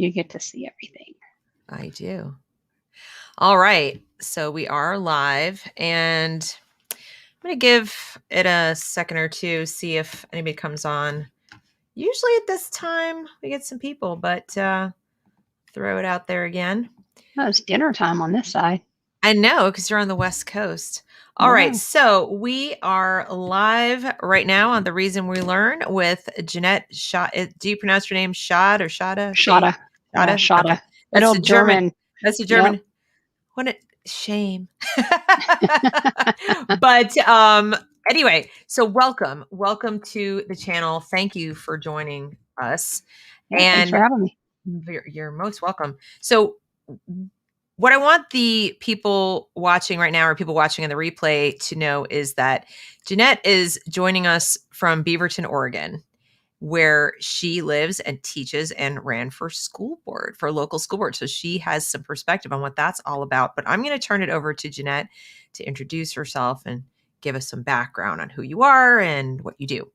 you get to see everything. I do. All right. So we are live, and I'm going to give it a second or two, see if anybody comes on. Usually at this time we get some people, but throw it out there again. Oh, it's dinner time on this side. I know, because you're on the West Coast. All right. So we are live right now on The Reason We Learn with Jeanette Schade. Do you pronounce your name Schade or Schade? Schade. Schade. Okay. That's a German. That's a German. Yep. What a shame. But anyway, so welcome to the channel. Thank you for joining us. Yeah, thanks for having me. You're most welcome. So what I want the people watching right now, or people watching in the replay, to know is that Jeanette is joining us from Beaverton, Oregon, where she lives and teaches and ran for local school board. So she has some perspective on what that's all about. But I'm going to turn it over to Jeanette to introduce herself and give us some background on who you are and what you do.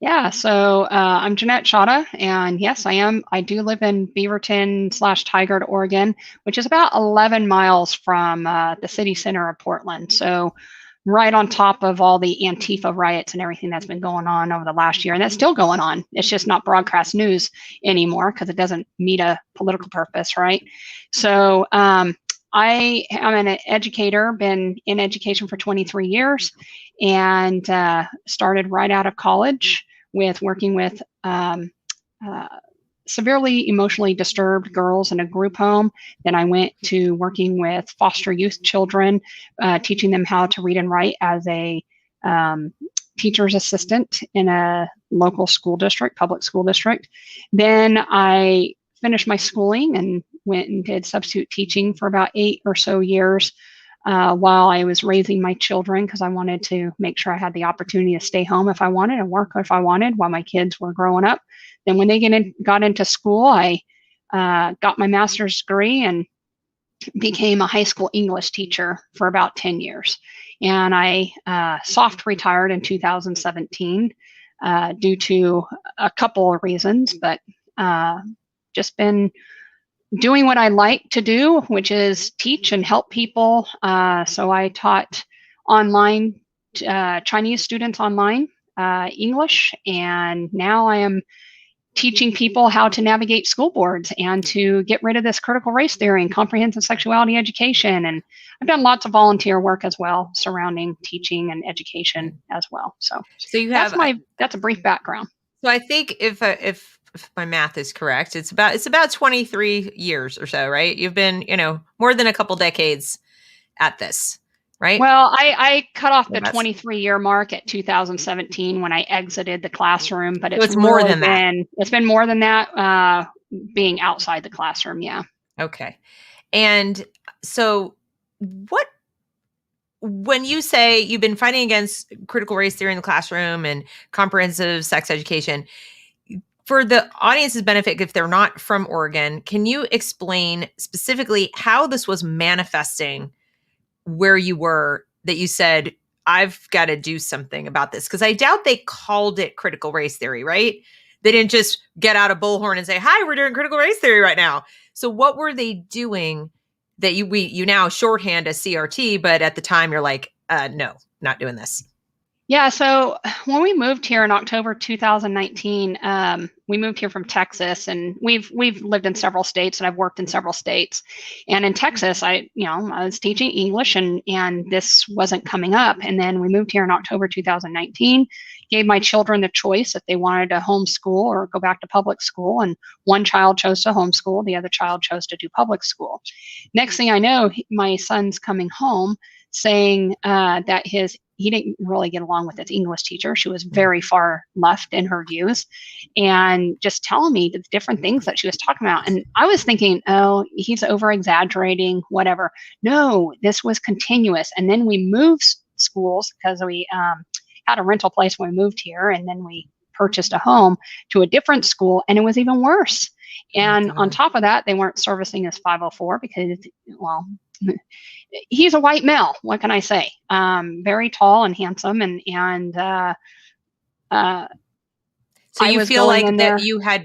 Yeah, so I'm Jeanette Schade, and yes, I do live in Beaverton/Tigard, Oregon, which is about 11 miles from the city center of Portland. So right on top of all the Antifa riots and everything that's been going on over the last year, and that's still going on. It's just not broadcast news anymore because it doesn't meet a political purpose, right? So I am an educator, been in education for 23 years, and started right out of college with working with severely emotionally disturbed girls in a group home. Then I went to working with foster youth children, teaching them how to read and write as a teacher's assistant in a local school district, public school district. Then I finished my schooling and went and did substitute teaching for about 8 or so years while I was raising my children, because I wanted to make sure I had the opportunity to stay home if I wanted and work if I wanted while my kids were growing up. Then when they got into school, I got my master's degree and became a high school English teacher for about 10 years. And I soft retired in 2017 due to a couple of reasons, but just been doing what I like to do, which is teach and help people. So I taught online, Chinese students online, English, and now I am teaching people how to navigate school boards and to get rid of this critical race theory and comprehensive sexuality education. And I've done lots of volunteer work as well surrounding teaching and education as well. So you have that's a brief background. So I think if my math is correct, it's about 23 years or so, right? You've been, more than a couple decades at this, right? Well, I cut off the 23-year mark at 2017 when I exited the classroom, but it's more than that. It's been more than that, being outside the classroom. Yeah. Okay. And so when you say you've been fighting against critical race theory in the classroom and comprehensive sex education, for the audience's benefit, if they're not from Oregon, can you explain specifically how this was manifesting where you were, that you said, I've got to do something about this? Because I doubt they called it critical race theory, right? They didn't just get out a bullhorn and say, hi, we're doing critical race theory right now. So what were they doing that you now shorthand as CRT, but at the time you're like, no, not doing this? Yeah, so when we moved here in October 2019, we moved here from Texas, and we've lived in several states, and I've worked in several states. And in Texas, I was teaching English, and this wasn't coming up. And then we moved here in October 2019, gave my children the choice if they wanted to homeschool or go back to public school. And one child chose to homeschool, the other child chose to do public school. Next thing I know, my son's coming home saying that he didn't really get along with his English teacher. She was very far left in her views, and just telling me the different things that she was talking about. And I was thinking, oh, he's over exaggerating, whatever. No, this was continuous. And then we moved schools because we had a rental place when we moved here, and then we purchased a home to a different school, and it was even worse. And on top of that, they weren't servicing his 504 because, well, he's a white male. What can I say? Very tall and handsome, and so you feel like that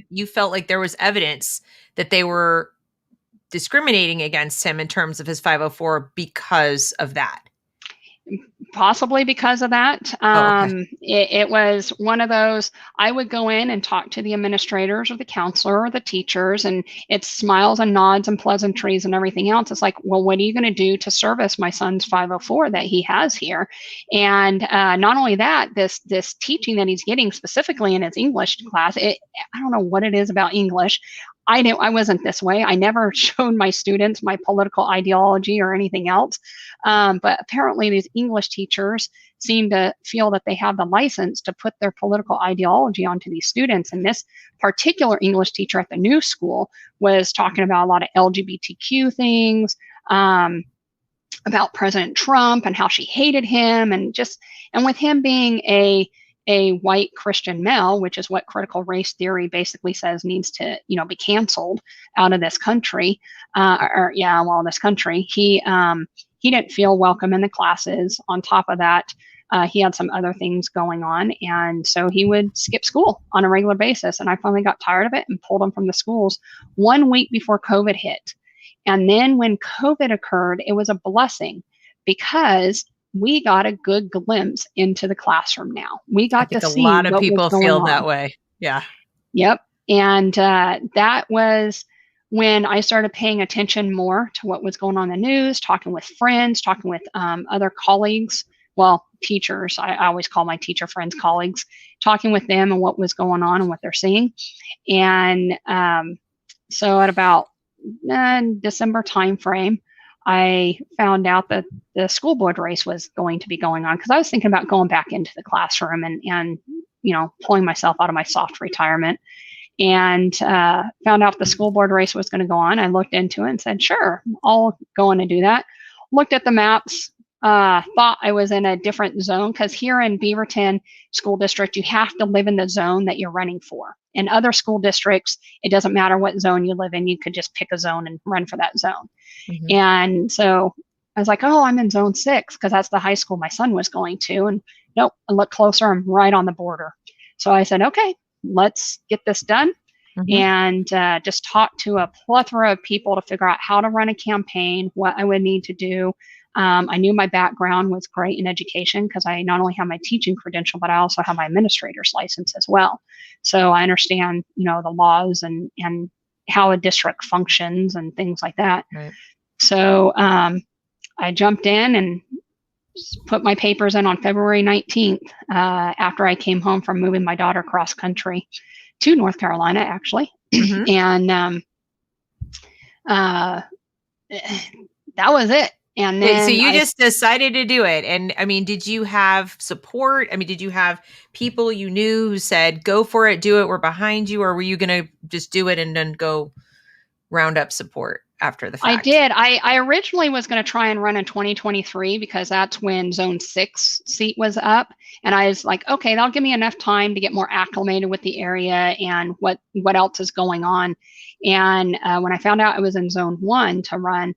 you felt like there was evidence that they were discriminating against him in terms of his 504 because of that? Possibly because of that. Okay. It was one of those, I would go in and talk to the administrators or the counselor or the teachers, and it's smiles and nods and pleasantries and everything else. It's like, well, what are you going to do to service my son's 504 that he has here? And not only that, this teaching that he's getting specifically in his English class, I don't know what it is about English. I wasn't this way. I never showed my students my political ideology or anything else. But apparently these English teachers seem to feel that they have the license to put their political ideology onto these students. And this particular English teacher at the new school was talking about a lot of LGBTQ things, about President Trump and how she hated him, and with him being a white Christian male, which is what critical race theory basically says needs to, be canceled out of this country, this country. He didn't feel welcome in the classes. On top of that, he had some other things going on, and so he would skip school on a regular basis. And I finally got tired of it and pulled him from the schools 1 week before COVID hit. And then when COVID occurred, it was a blessing because we got a good glimpse into the classroom now. We got to see a lot of what people was going feel on. that way. Yeah. Yep. And that was when I started paying attention more to what was going on in the news, talking with friends, talking with other colleagues, well, teachers. I always call my teacher friends colleagues, talking with them and what was going on and what they're seeing. And so at about December timeframe, I found out that the school board race was going to be going on, because I was thinking about going back into the classroom and pulling myself out of my soft retirement, and found out the school board race was going to go on. I looked into it and said, sure, I'll go in and do that. Looked at the maps, thought I was in a different zone, because here in Beaverton School District, you have to live in the zone that you're running for. In other school districts, it doesn't matter what zone you live in. You could just pick a zone and run for that zone. Mm-hmm. And so I was like, oh, I'm in zone 6, because that's the high school my son was going to. And nope, I look closer, I'm right on the border. So I said, okay, let's get this done. Mm-hmm. And just talk to a plethora of people to figure out how to run a campaign, what I would need to do. I knew my background was great in education, because I not only have my teaching credential, but I also have my administrator's license as well. So I understand, the laws and how a district functions and things like that. Right. So I jumped in and put my papers in on February 19th, after I came home from moving my daughter cross country to North Carolina, actually. Mm-hmm. And that was it. And then so you just decided to do it. And I mean, did you have support? I mean, did you have people you knew who said, go for it, do it, we're behind you? Or were you going to just do it and then go round up support after the fact? I did. I originally was going to try and run in 2023, because that's when zone 6 seat was up. And I was like, okay, that'll give me enough time to get more acclimated with the area and what else is going on. And when I found out I was in zone 1 to run,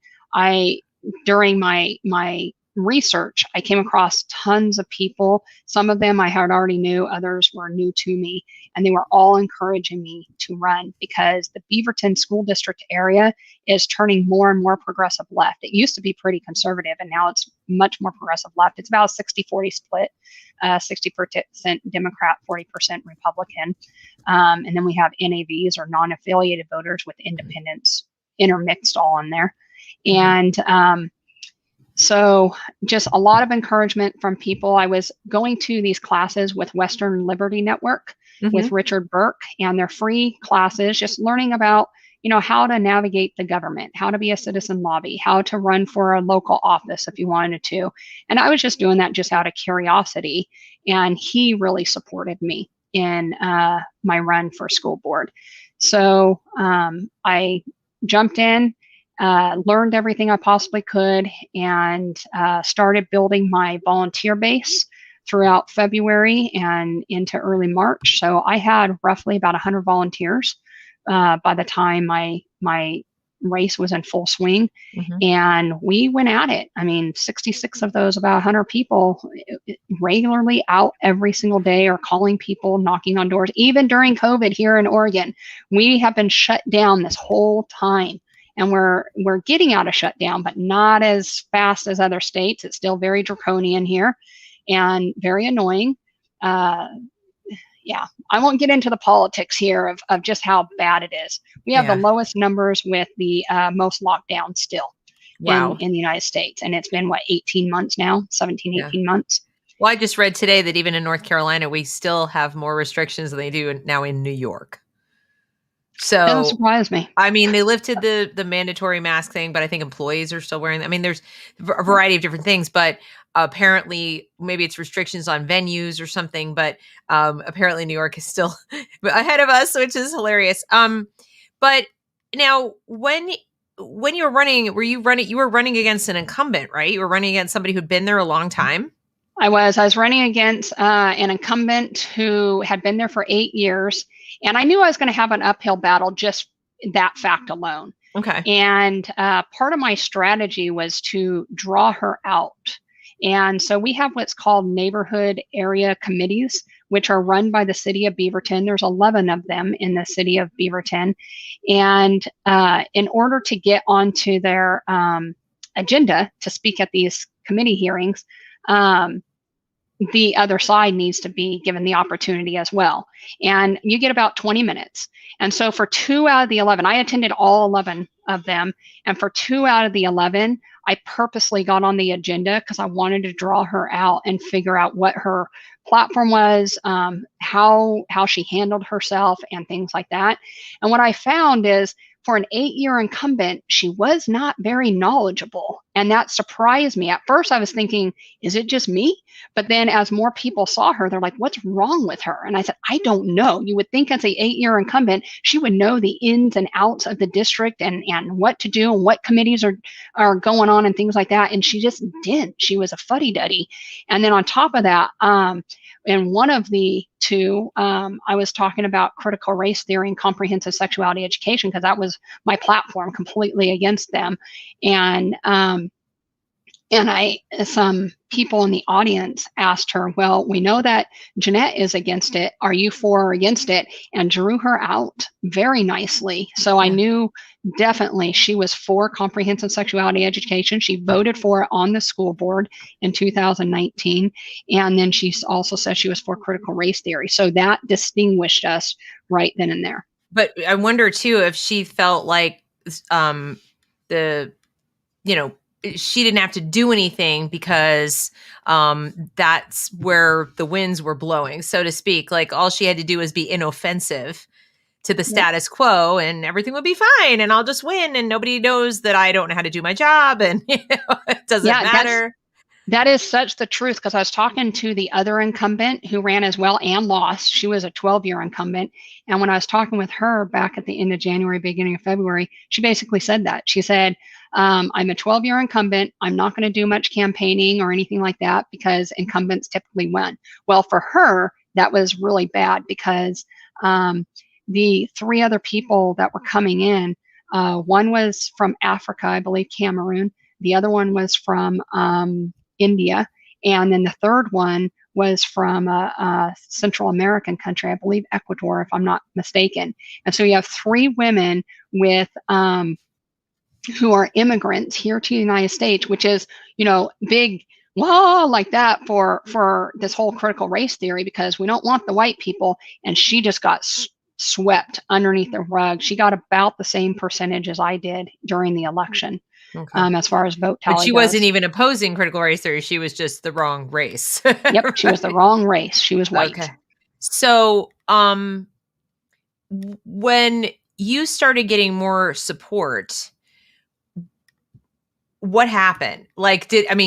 during my research, I came across tons of people. Some of them I had already knew, others were new to me, and they were all encouraging me to run, because the Beaverton School District area is turning more and more progressive left. It used to be pretty conservative, and now it's much more progressive left. It's about a 60-40 split, 60% Democrat, 40% Republican. And then we have NAVs, or non-affiliated voters, with independents intermixed all in there. And so just a lot of encouragement from people. I was going to these classes with Western Liberty Network, mm-hmm. with Richard Burke, and they're free classes, just learning about, how to navigate the government, how to be a citizen lobby, how to run for a local office if you wanted to. And I was just doing that just out of curiosity. And he really supported me in my run for school board. So I jumped in, learned everything I possibly could, and started building my volunteer base throughout February and into early March. So I had roughly about 100 volunteers by the time my race was in full swing. Mhm. And we went at it. I mean, 66 of those, about 100 people, regularly out every single day or calling people, knocking on doors. Even during COVID here in Oregon, we have been shut down this whole time. And we're getting out of shutdown, but not as fast as other states. It's still very draconian here and very annoying. Yeah, I won't get into the politics here of just how bad it is. We have the lowest numbers with the most lockdown still in the United States. And it's been, 18 months now, 17, 18 months. Well, I just read today that even in North Carolina, we still have more restrictions than they do now in New York. So doesn't surprise me. I mean, they lifted the mandatory mask thing, but I think employees are still wearing them. I mean, there's a variety of different things, but apparently maybe it's restrictions on venues or something, but apparently New York is still ahead of us, which is hilarious. But now when you were running, you were running against an incumbent, right? You were running against somebody who'd been there a long time. I was running against an incumbent who had been there for 8 years. And I knew I was going to have an uphill battle, just that fact alone. Okay. And part of my strategy was to draw her out. And so we have what's called neighborhood area committees, which are run by the city of Beaverton. There's 11 of them in the city of Beaverton. And in order to get onto their agenda to speak at these committee hearings, the other side needs to be given the opportunity as well. And you get about 20 minutes. And so for 2 out of the 11, I attended all 11 of them. And for 2 out of the 11, I purposely got on the agenda because I wanted to draw her out and figure out what her platform was, how she handled herself and things like that. And what I found is, for an 8-year incumbent, she was not very knowledgeable. And that surprised me. At first, I was thinking, is it just me? But then as more people saw her, they're like, what's wrong with her? And I said, I don't know. You would think as an 8-year incumbent, she would know the ins and outs of the district and what to do and what committees are going on and things like that. And she just didn't. She was a fuddy-duddy. And then on top of that, in one of the two, I was talking about critical race theory and comprehensive sexuality education because that was my platform, completely against them. And some people in the audience asked her, well, we know that Jeanette is against it. Are you for or against it? And drew her out very nicely. So I knew definitely she was for comprehensive sexuality education. She voted for it on the school board in 2019. And then she also said she was for critical race theory. So that distinguished us right then and there. But I wonder too, if she felt like she didn't have to do anything because that's where the winds were blowing, so to speak. Like all she had to do was be inoffensive to the status quo and everything would be fine. And I'll just win. And nobody knows that I don't know how to do my job. And it doesn't matter. That is such the truth, because I was talking to the other incumbent who ran as well and lost. She was a 12-year incumbent. And when I was talking with her back at the end of January, beginning of February, she basically said that. She said, I'm a 12-year incumbent. I'm not going to do much campaigning or anything like that because incumbents typically win. Well, for her, that was really bad because the 3 other people that were coming in, one was from Africa, I believe Cameroon. The other one was from India. And then the third one was from a Central American country, I believe Ecuador, if I'm not mistaken. And so you have 3 women with who are immigrants here to the United States, which is, big like that for this whole critical race theory, because we don't want the white people. And she just got swept underneath the rug. She got about the same percentage as I did during the election. Okay. As far as vote tally but she goes. Wasn't even opposing critical race theory. She was just the wrong race. Yep, right? She was the wrong race. She was white. Okay. So when you started getting more support, what happened?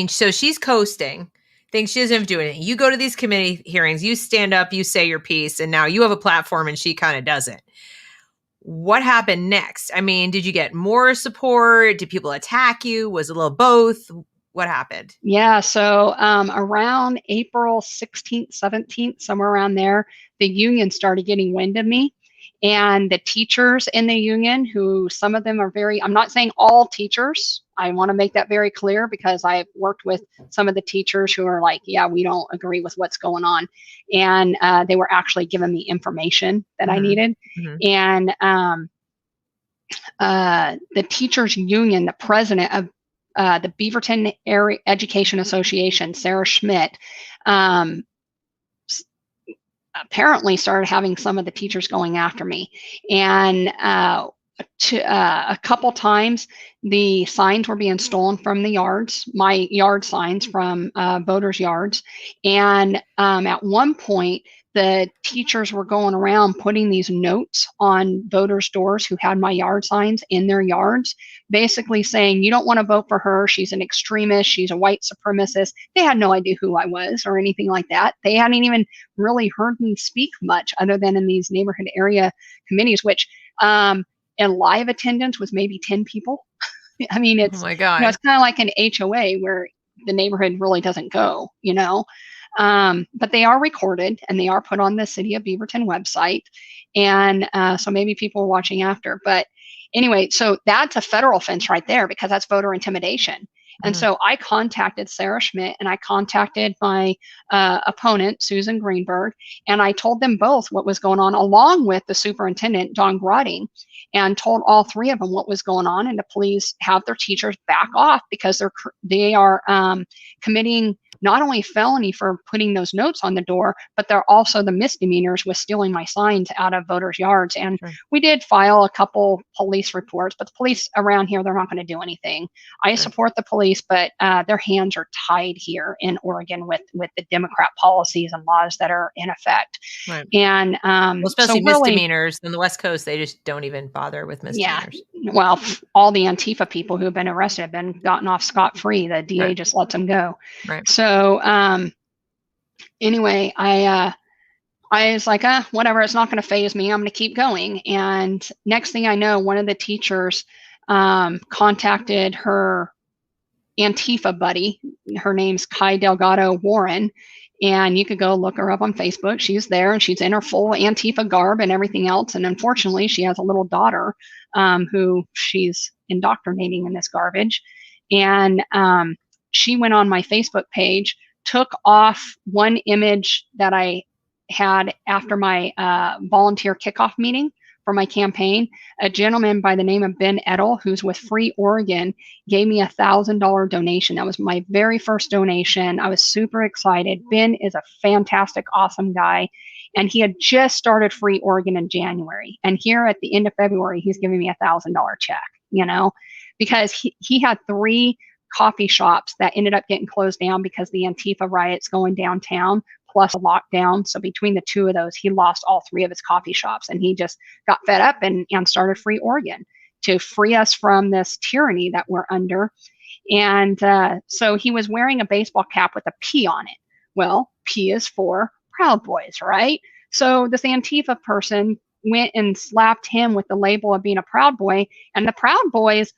So she's coasting, thinks she doesn't have to do anything. You go to these committee hearings, you stand up, you say your piece, and now you have a platform and she kind of doesn't. What happened next? I mean, did you get more support? Did people attack you? Was it a little both? What happened? Yeah. So around April 16th, 17th, somewhere around there, the union started getting wind of me. And the teachers in the union, who some of them are I'm not saying all teachers, I want to make that very clear, because I've worked with some of the teachers who are like, yeah, we don't agree with what's going on. And they were actually giving me information that I needed. And the teachers union, the president of the Beaverton Area Education Association, Sarah Schmidt, apparently started having some of the teachers going after me. And a couple times the signs were being stolen from the yards, my yard signs from voters' yards. And at one point, the teachers were going around putting these notes on voters' doors who had my yard signs in their yards, basically saying, you don't want to vote for her. She's an extremist. She's a white supremacist. They had no idea who I was or anything like that. They hadn't even really heard me speak much other than in these neighborhood area committees, which in live attendance was maybe 10 people. I mean, it's, oh my God. It's kind of like an HOA where the neighborhood really doesn't go, but they are recorded and they are put on the City of Beaverton website. And so maybe people are watching after. But anyway, so that's a federal offense right there, because that's voter intimidation. And so I contacted Sarah Schmidt and I contacted my opponent, Susan Greenberg, and I told them both what was going on, along with the superintendent, Don Grotting, and told all three of them what was going on and to please have their teachers back off, because they are committing not only felony for putting those notes on the door, but they're also the misdemeanors with stealing my signs out of voters' yards. And we did file a couple police reports, but the police around here, they're not going to do anything. I support the police, but their hands are tied here in Oregon with the Democrat policies and laws that are in effect. Right. And especially misdemeanors on the West Coast, they just don't even bother with misdemeanors. Yeah. Well, all the Antifa people who have been arrested have been gotten off scot-free. The DA just lets them go. Right. So anyway, I was like, whatever, it's not going to faze me. I'm going to keep going. And next thing I know, one of the teachers contacted her Antifa buddy. Her name's Kai Delgado Warren. And you could go look her up on Facebook. She's there and she's in her full Antifa garb and everything else. And unfortunately, she has a little daughter who she's indoctrinating in this garbage. And she went on my Facebook page, took off one image that I had after my volunteer kickoff meeting for my campaign. A gentleman by the name of Ben Edel, who's with Free Oregon, gave me $1,000 donation. That was my very first donation. I was super excited. Ben is a fantastic, awesome guy. And he had just started Free Oregon in January. And here at the end of February, he's giving me $1,000 check, because he had 3 coffee shops that ended up getting closed down because the Antifa riots going downtown, plus a lockdown. So between the 2 of those, he lost all 3 of his coffee shops, and he just got fed up and started Free Oregon to free us from this tyranny that we're under. And so he was wearing a baseball cap with a P on it. Well, P is for Proud Boys, right? So this Antifa person went and slapped him with the label of being a Proud Boy, and the Proud Boys,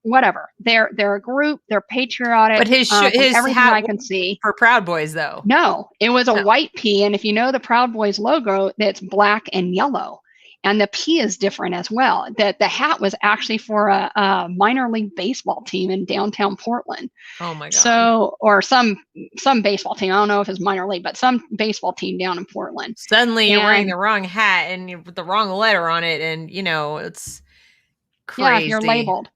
whatever. They're a group. They're patriotic. But his everything hat I can see for Proud Boys, though. No, it was a white P, and if you know the Proud Boys logo, it's black and yellow, and the P is different as well. The hat was actually for a minor league baseball team in downtown Portland. Oh my God! So, or some baseball team. I don't know if it's minor league, but some baseball team down in Portland. Suddenly, you're wearing the wrong hat and with the wrong letter on it, and it's crazy. Yeah, you're labeled.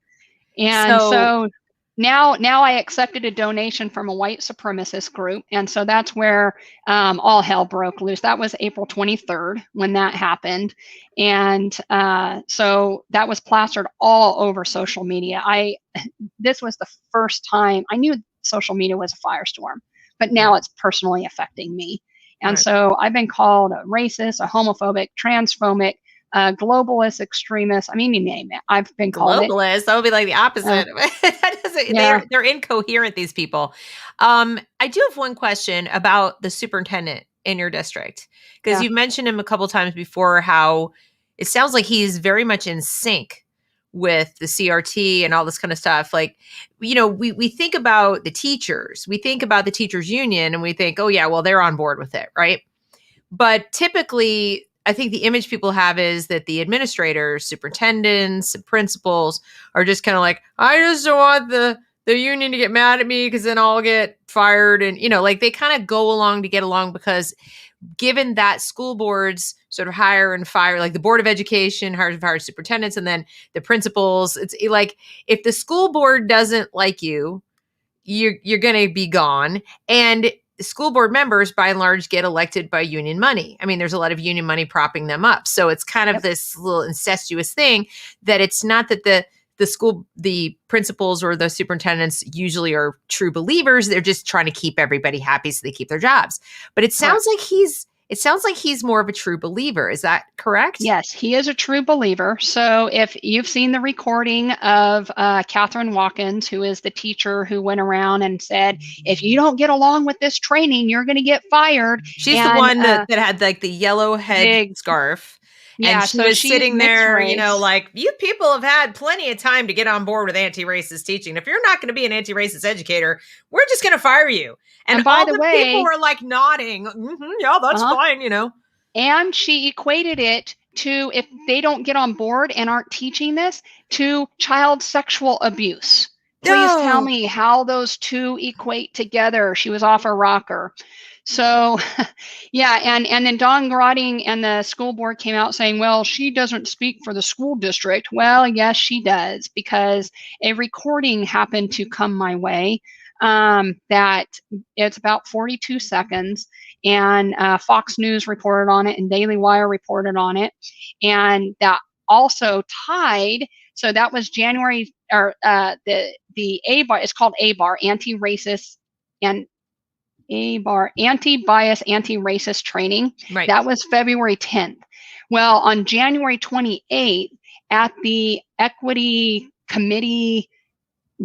And so now I accepted a donation from a white supremacist group. And so that's where all hell broke loose. That was April 23rd when that happened. And so that was plastered all over social media. This was the first time I knew social media was a firestorm, but now it's personally affecting me. And so I've been called a racist, a homophobic, transphobic, globalist, extremist. I mean, you name it. I've been called globalist. That would be like the opposite. That doesn't. They're incoherent. These people. I do have one question about the superintendent in your district, because you've mentioned him a couple times before. How it sounds like he's very much in sync with the CRT and all this kind of stuff. Like, we think about the teachers, we think about the teachers union, and we think, oh yeah, well they're on board with it, right? But typically, I think the image people have is that the administrators, superintendents, principals are just kind of like, I just don't want the union to get mad at me because then I'll get fired. And, like they kind of go along to get along, because given that school boards sort of hire and fire, like the Board of Education hires and fires superintendents, and then the principals, it's like, if the school board doesn't like you, you're going to be gone. And school board members, by and large, get elected by union money. I mean, there's a lot of union money propping them up. So it's kind of this little incestuous thing, that it's not that the principals or the superintendents usually are true believers. They're just trying to keep everybody happy so they keep their jobs. But it sounds like he's more of a true believer. Is that correct? Yes, he is a true believer. So if you've seen the recording of Catherine Watkins, who is the teacher who went around and said, if you don't get along with this training, you're going to get fired. She's the one that had like the yellow head scarf. Yeah, and she was sitting there, like, you people have had plenty of time to get on board with anti-racist teaching. If you're not going to be an anti-racist educator, we're just going to fire you. And by all the the way, people were like nodding. Yeah, that's fine, And she equated it to, if they don't get on board and aren't teaching this, to child sexual abuse. Please tell me how those two equate together. She was off her rocker. So, yeah, and then Don Grotting and the school board came out saying, well, she doesn't speak for the school district. Well, yes, she does, because a recording happened to come my way that it's about 42 seconds, and Fox News reported on it and Daily Wire reported on it, and that also tied. So that was January, or the ABAR, it's called ABAR, anti-racist and ABAR, anti-bias, anti-racist training. Right. That was February 10th. Well, on January 28th, at the equity committee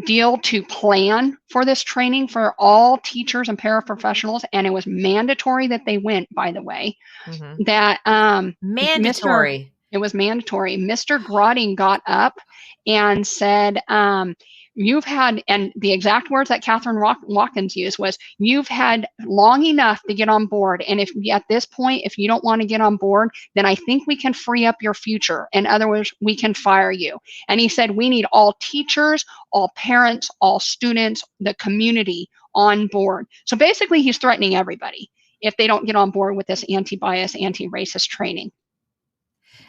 deal to plan for this training for all teachers and paraprofessionals, and it was mandatory that they went, by the way, that mandatory. It was mandatory. Mr. Grotting got up and said, you've had, and the exact words that Catherine Watkins used was, you've had long enough to get on board. And if at this point, if you don't want to get on board, then I think we can free up your future. In other words, we can fire you. And he said, we need all teachers, all parents, all students, the community on board. So basically, he's threatening everybody if they don't get on board with this anti-bias, anti-racist training.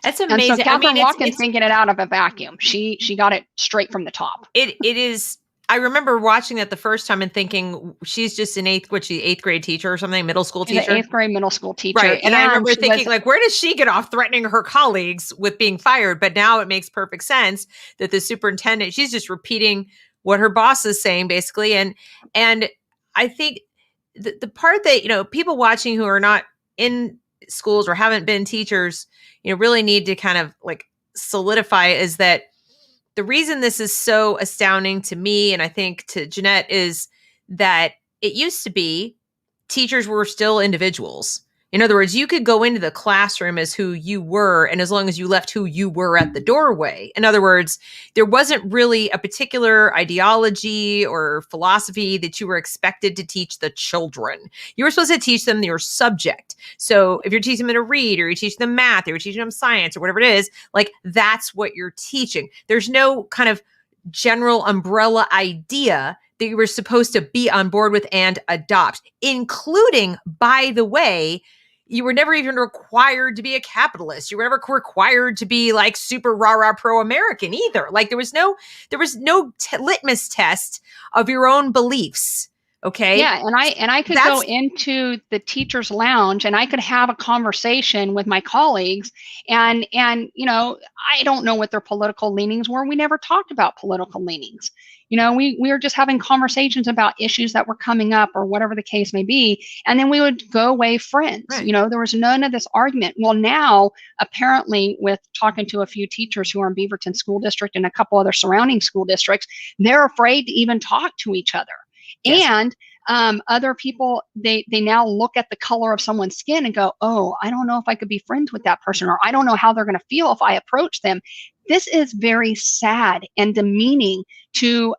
That's amazing. And so Catherine Watkins didn't get it out of a vacuum. She got it straight from the top. It is. I remember watching that the first time and thinking, she's just an eighth grade teacher or something, middle school teacher. Eighth grade middle school teacher. Right. And I remember thinking, like, where does she get off threatening her colleagues with being fired? But now it makes perfect sense that the superintendent, she's just repeating what her boss is saying, basically. And I think the part that, people watching who are not in schools or haven't been teachers, really need to kind of like solidify is that the reason this is so astounding to me, and I think to Jeanette, is that it used to be teachers were still individuals. In other words, you could go into the classroom as who you were, and as long as you left who you were at the doorway. In other words, there wasn't really a particular ideology or philosophy that you were expected to teach the children. You were supposed to teach them your subject. So if you're teaching them to read, or you're teaching them math, or you're teaching them science, or whatever it is, like, that's what you're teaching. There's no kind of general umbrella idea that you were supposed to be on board with and adopt, including, by the way, you were never even required to be a capitalist. You were never required to be like super rah-rah pro-American either. Like there was no litmus test of your own beliefs. Okay. Yeah. And I could go into the teacher's lounge and I could have a conversation with my colleagues and, I don't know what their political leanings were. We never talked about political leanings. We were just having conversations about issues that were coming up or whatever the case may be. And then we would go away friends. Right. There was none of this argument. Well, now, apparently, with talking to a few teachers who are in Beaverton School District and a couple other surrounding school districts, they're afraid to even talk to each other. Yes. And other people, they now look at the color of someone's skin and go, oh, I don't know if I could be friends with that person, or I don't know how they're going to feel if I approach them. this is very sad and demeaning to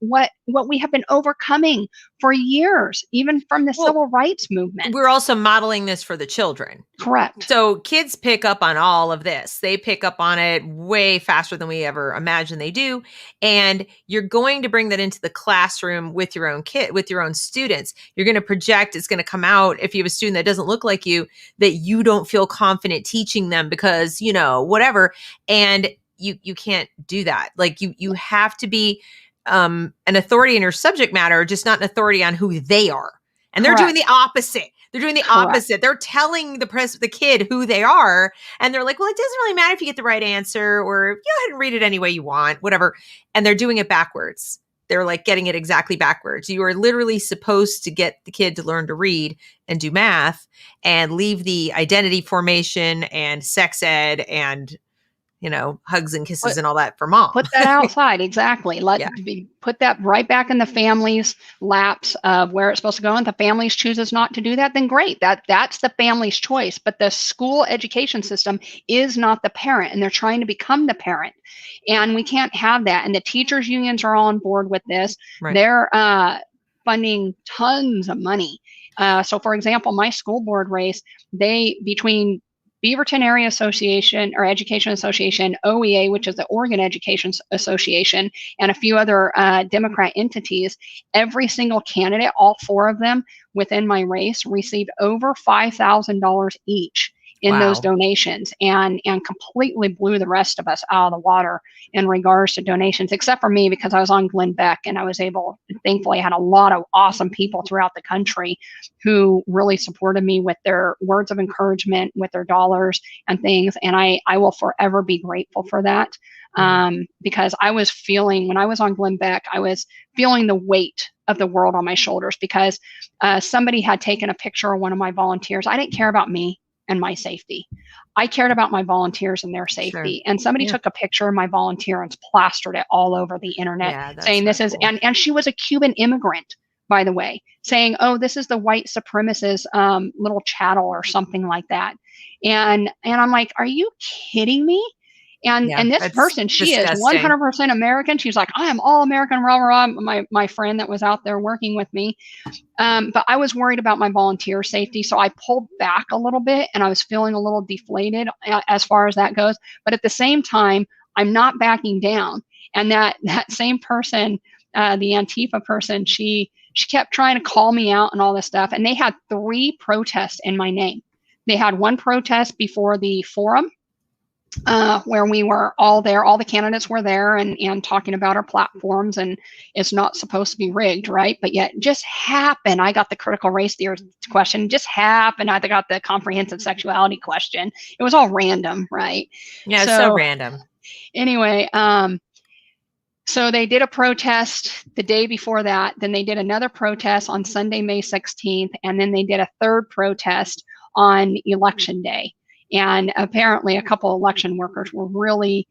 what we have been overcoming for years, even from the civil rights movement. We're also modeling this for the children. Correct. So kids pick up on all of this. They pick up on it way faster than we ever imagined they do. And you're going to bring that into the classroom with your own kid, with your own students. You're going to project, it's going to come out if you have a student that doesn't look like you, that you don't feel confident teaching them because, you know, whatever. And you can't do that. Like you have to be an authority in your subject matter, just not an authority on who they are. And they're doing the opposite. They're doing the opposite. They're telling the kid who they are. And they're like, well, it doesn't really matter if you get the right answer, or go ahead and read it any way you want, whatever. And they're doing it backwards. They're like getting it exactly backwards. You are literally supposed to get the kid to learn to read and do math and leave the identity formation and sex ed and, you know, hugs and kisses and all that for mom. Put that outside. Exactly. Put that right back in the family's laps of where it's supposed to go. And if the family chooses not to do that, then great. That's the family's choice. But the school education system is not the parent, and they're trying to become the parent. And we can't have that. And the teachers unions are all on board with this. Right. They're funding tons of money. So for example, my school board race, between Beaverton Area Association or Education Association, OEA, which is the Oregon Education Association, and a few other Democrat entities, every single candidate, all four of them within my race, received over $5,000 each in those donations, and completely blew the rest of us out of the water in regards to donations, except for me, because I was on Glenn Beck, and I was able, thankfully, I had a lot of awesome people throughout the country who really supported me with their words of encouragement, with their dollars and things. And I will forever be grateful for that. Because I was feeling, when I was on Glenn Beck, I was feeling the weight of the world on my shoulders, because somebody had taken a picture of one of my volunteers. I didn't care about me and my safety. I cared about my volunteers and their safety. Sure. And somebody took a picture of my volunteer and plastered it all over the internet, saying this is, cool. and she was a Cuban immigrant, by the way, saying, oh, this is the white supremacist little chattel or something like that. And I'm like, are you kidding me? And this person, she disgusting. Is 100% American. She's like, I am all American, rah, rah, rah. My friend that was out there working with me. But I was worried about my volunteer safety. So I pulled back a little bit, and I was feeling a little deflated as far as that goes. But at the same time, I'm not backing down. And that same person, the Antifa person, she kept trying to call me out and all this stuff. And they had 3 protests in my name. They had one protest before the forum, where we were all there, all the candidates were there and talking about our platforms, and it's not supposed to be rigged, right? But yet just happened, I got the critical race theory question, just happened, I got the comprehensive sexuality question. It was all random, right? Yeah, so random. Anyway, so they did a protest the day before that, then they did another protest on Sunday, May 16th, and then they did a third protest on Election Day. And apparently a couple of election workers were really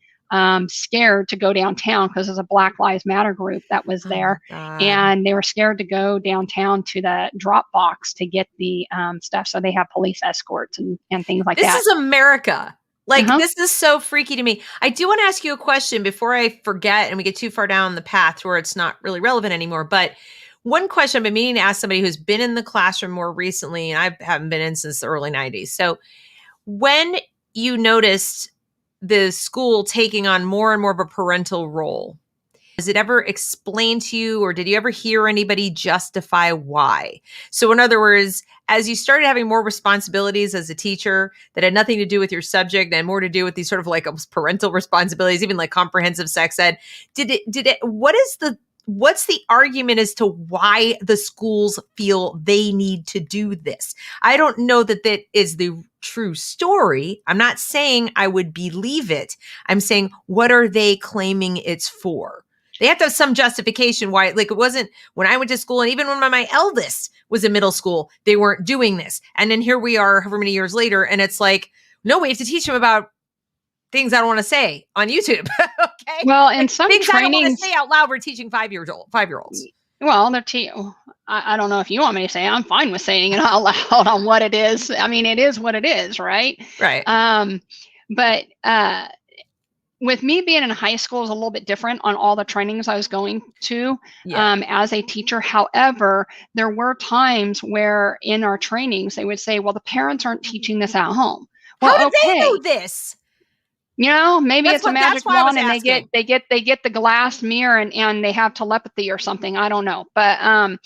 scared to go downtown, because there's a Black Lives Matter group that was there. And they were scared to go downtown to the drop box to get the stuff. So they have police escorts and things like that. This is America. Like, this is so freaky to me. I do want to ask you a question before I forget and we get too far down the path where it's not really relevant anymore. But one question I've been meaning to ask somebody who's been in the classroom more recently, and I haven't been in since the early 90s. So when you noticed the school taking on more and more of a parental role, was it ever explained to you, or did you ever hear anybody justify why? So in other words, as you started having more responsibilities as a teacher that had nothing to do with your subject and more to do with these sort of like parental responsibilities, even like comprehensive sex ed, what's the argument as to why the schools feel they need to do this? I don't know that is the true story. I'm not saying I would believe it. I'm saying, what are they claiming it's for? They have to have some justification why, like, it wasn't when I went to school, and even when my eldest was in middle school, they weren't doing this. And then here we are however many years later, and it's like, no, we have to teach them about things I don't want to say on YouTube. Okay. Well, and some things trainings, I don't want to say out loud, we're teaching 5-year-olds. Well, I don't know if you want me to say it. I'm fine with saying it out loud on what it is. I mean, it is what it is, right? Right. But with me being in high school is a little bit different on all the trainings I was going to as a teacher. However, there were times where in our trainings they would say, well, the parents aren't teaching this at home. Well, How do okay. they know this? Maybe it's a magic wand and asking. they get the glass mirror and they have telepathy or something. I don't know. But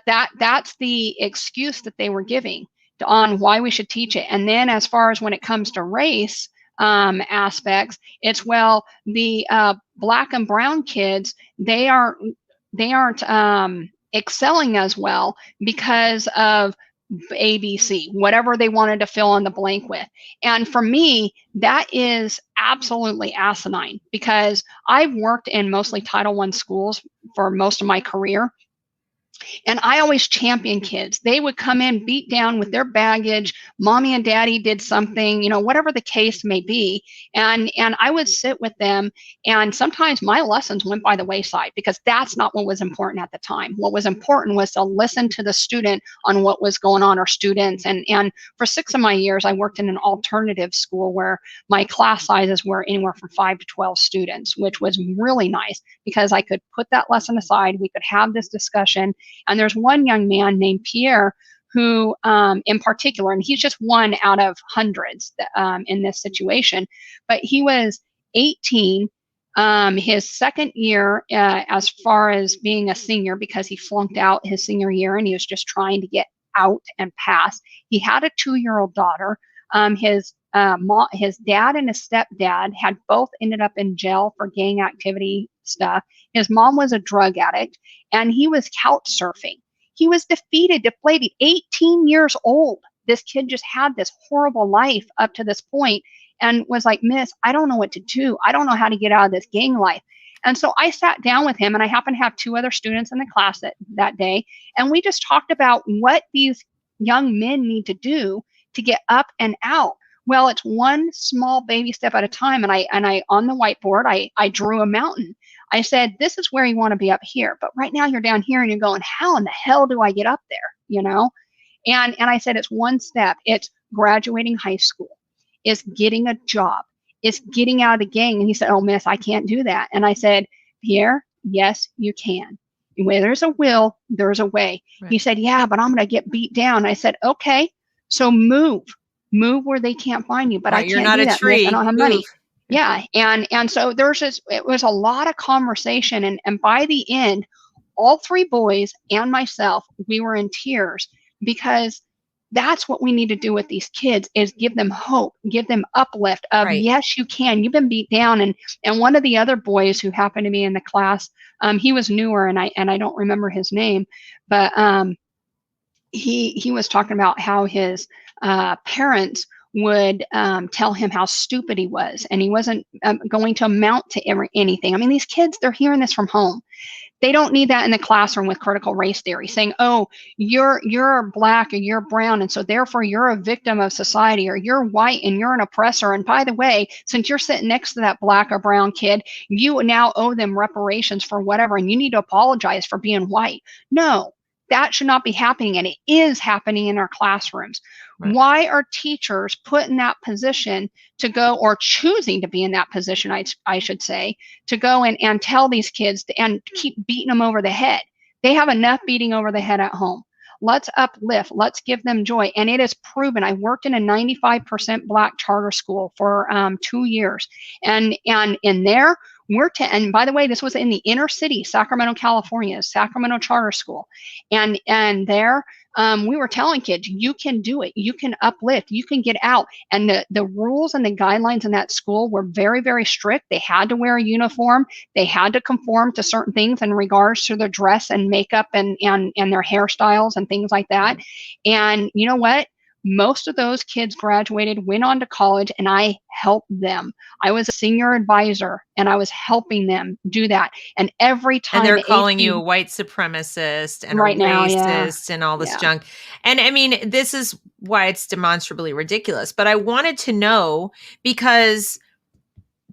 that's the excuse that they were giving on why we should teach it. And then as far as when it comes to race aspects, it's, well, the Black and brown kids, they aren't excelling as well because of ABC, whatever they wanted to fill in the blank with. And for me, that is absolutely asinine, because I've worked in mostly Title I schools for most of my career. And I always champion kids. They would come in beat down with their baggage. Mommy and daddy did something, whatever the case may be. And I would sit with them. And sometimes my lessons went by the wayside because that's not what was important at the time. What was important was to listen to the student on what was going on, or students. And for 6 of my years, I worked in an alternative school where my class sizes were anywhere from 5 to 12 students, which was really nice because I could put that lesson aside. We could have this discussion. And there's one young man named Pierre who, in particular, and he's just one out of hundreds in this situation, but he was 18, his second year as far as being a senior, because he flunked out his senior year and he was just trying to get out and pass. He had a 2-year-old daughter. His dad and his stepdad had both ended up in jail for gang activity stuff. His mom was a drug addict, and he was couch surfing. He was defeated, deflated, 18 years old. This kid just had this horrible life up to this point and was like, Miss, I don't know what to do. I don't know how to get out of this gang life. And so I sat down with him, and I happened to have 2 other students in the class that day. And we just talked about what these young men need to do to get up and out. Well, it's one small baby step at a time. And I on the whiteboard, I drew a mountain. I said, this is where you want to be up here. But right now you're down here and you're going, how in the hell do I get up there? And I said, it's one step. It's graduating high school. It's getting a job. It's getting out of the gang. And he said, oh, Miss, I can't do that. And I said, Pierre, yes, you can. Where there's a will, there's a way. Right. He said, yeah, but I'm going to get beat down. I said, okay, so move where they can't find you. But right, I can't you're not do a that. tree. I don't have money. Yeah. And so it was a lot of conversation. And by the end, all 3 boys and myself, we were in tears, because that's what we need to do with these kids, is give them hope, give them uplift of, right, yes, you can. You've been beat down. And one of the other boys who happened to be in the class, he was newer, and I don't remember his name, but he was talking about how his parents would tell him how stupid he was, and he wasn't going to amount to anything. I mean, these kids, they're hearing this from home. They don't need that in the classroom with critical race theory, saying, oh, you're Black or you're brown, and so therefore you're a victim of society, or you're white and you're an oppressor. And by the way, since you're sitting next to that Black or brown kid, you now owe them reparations for whatever, and you need to apologize for being white. No, that should not be happening, and it is happening in our classrooms. Right. Why are teachers put in that position to go, or choosing to be in that position, I should say, to go and tell these kids and keep beating them over the head? They have enough beating over the head at home. Let's uplift. Let's give them joy. And it is proven. I worked in a 95% Black charter school for 2 years. And in there, and by the way, this was in the inner city, Sacramento, California, Sacramento Charter School. And there, we were telling kids, you can do it. You can uplift. You can get out. And the rules and the guidelines in that school were very, very strict. They had to wear a uniform. They had to conform to certain things in regards to their dress and makeup and their hairstyles and things like that. And you know what? Most of those kids graduated, went on to college, and I helped them. I was a senior advisor, and I was helping them do that. And every time, and they're calling you a white supremacist and right a racist and all this junk. And I mean, this is why it's demonstrably ridiculous. But I wanted to know, because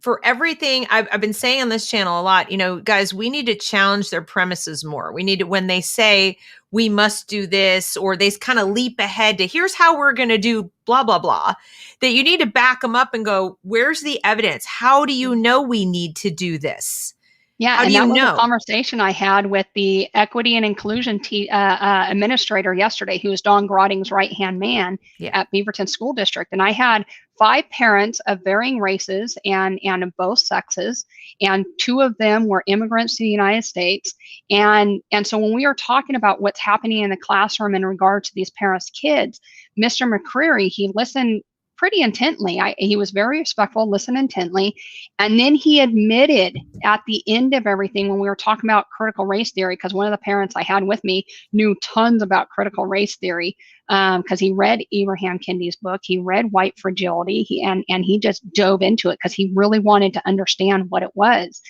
for everything I've been saying on this channel a lot, guys, we need to challenge their premises more. We need to, when they say we must do this, or they kind of leap ahead to here's how we're going to do blah, blah, blah, that you need to back them up and go, where's the evidence? How do you know we need to do this? Yeah, How and do you that was know? a conversation I had with the equity and inclusion administrator yesterday, who is Don Grotting's right-hand man at Beaverton School District. And I had 5 parents of varying races and of both sexes, and 2 of them were immigrants to the United States. And so when we are talking about what's happening in the classroom in regard to these parents' kids, Mr. McCreary, he listened pretty intently. He was very respectful, listened intently. And then he admitted at the end of everything, when we were talking about critical race theory, because one of the parents I had with me knew tons about critical race theory, because he read Abraham Kendi's book, he read White Fragility, and he just dove into it because he really wanted to understand what it was.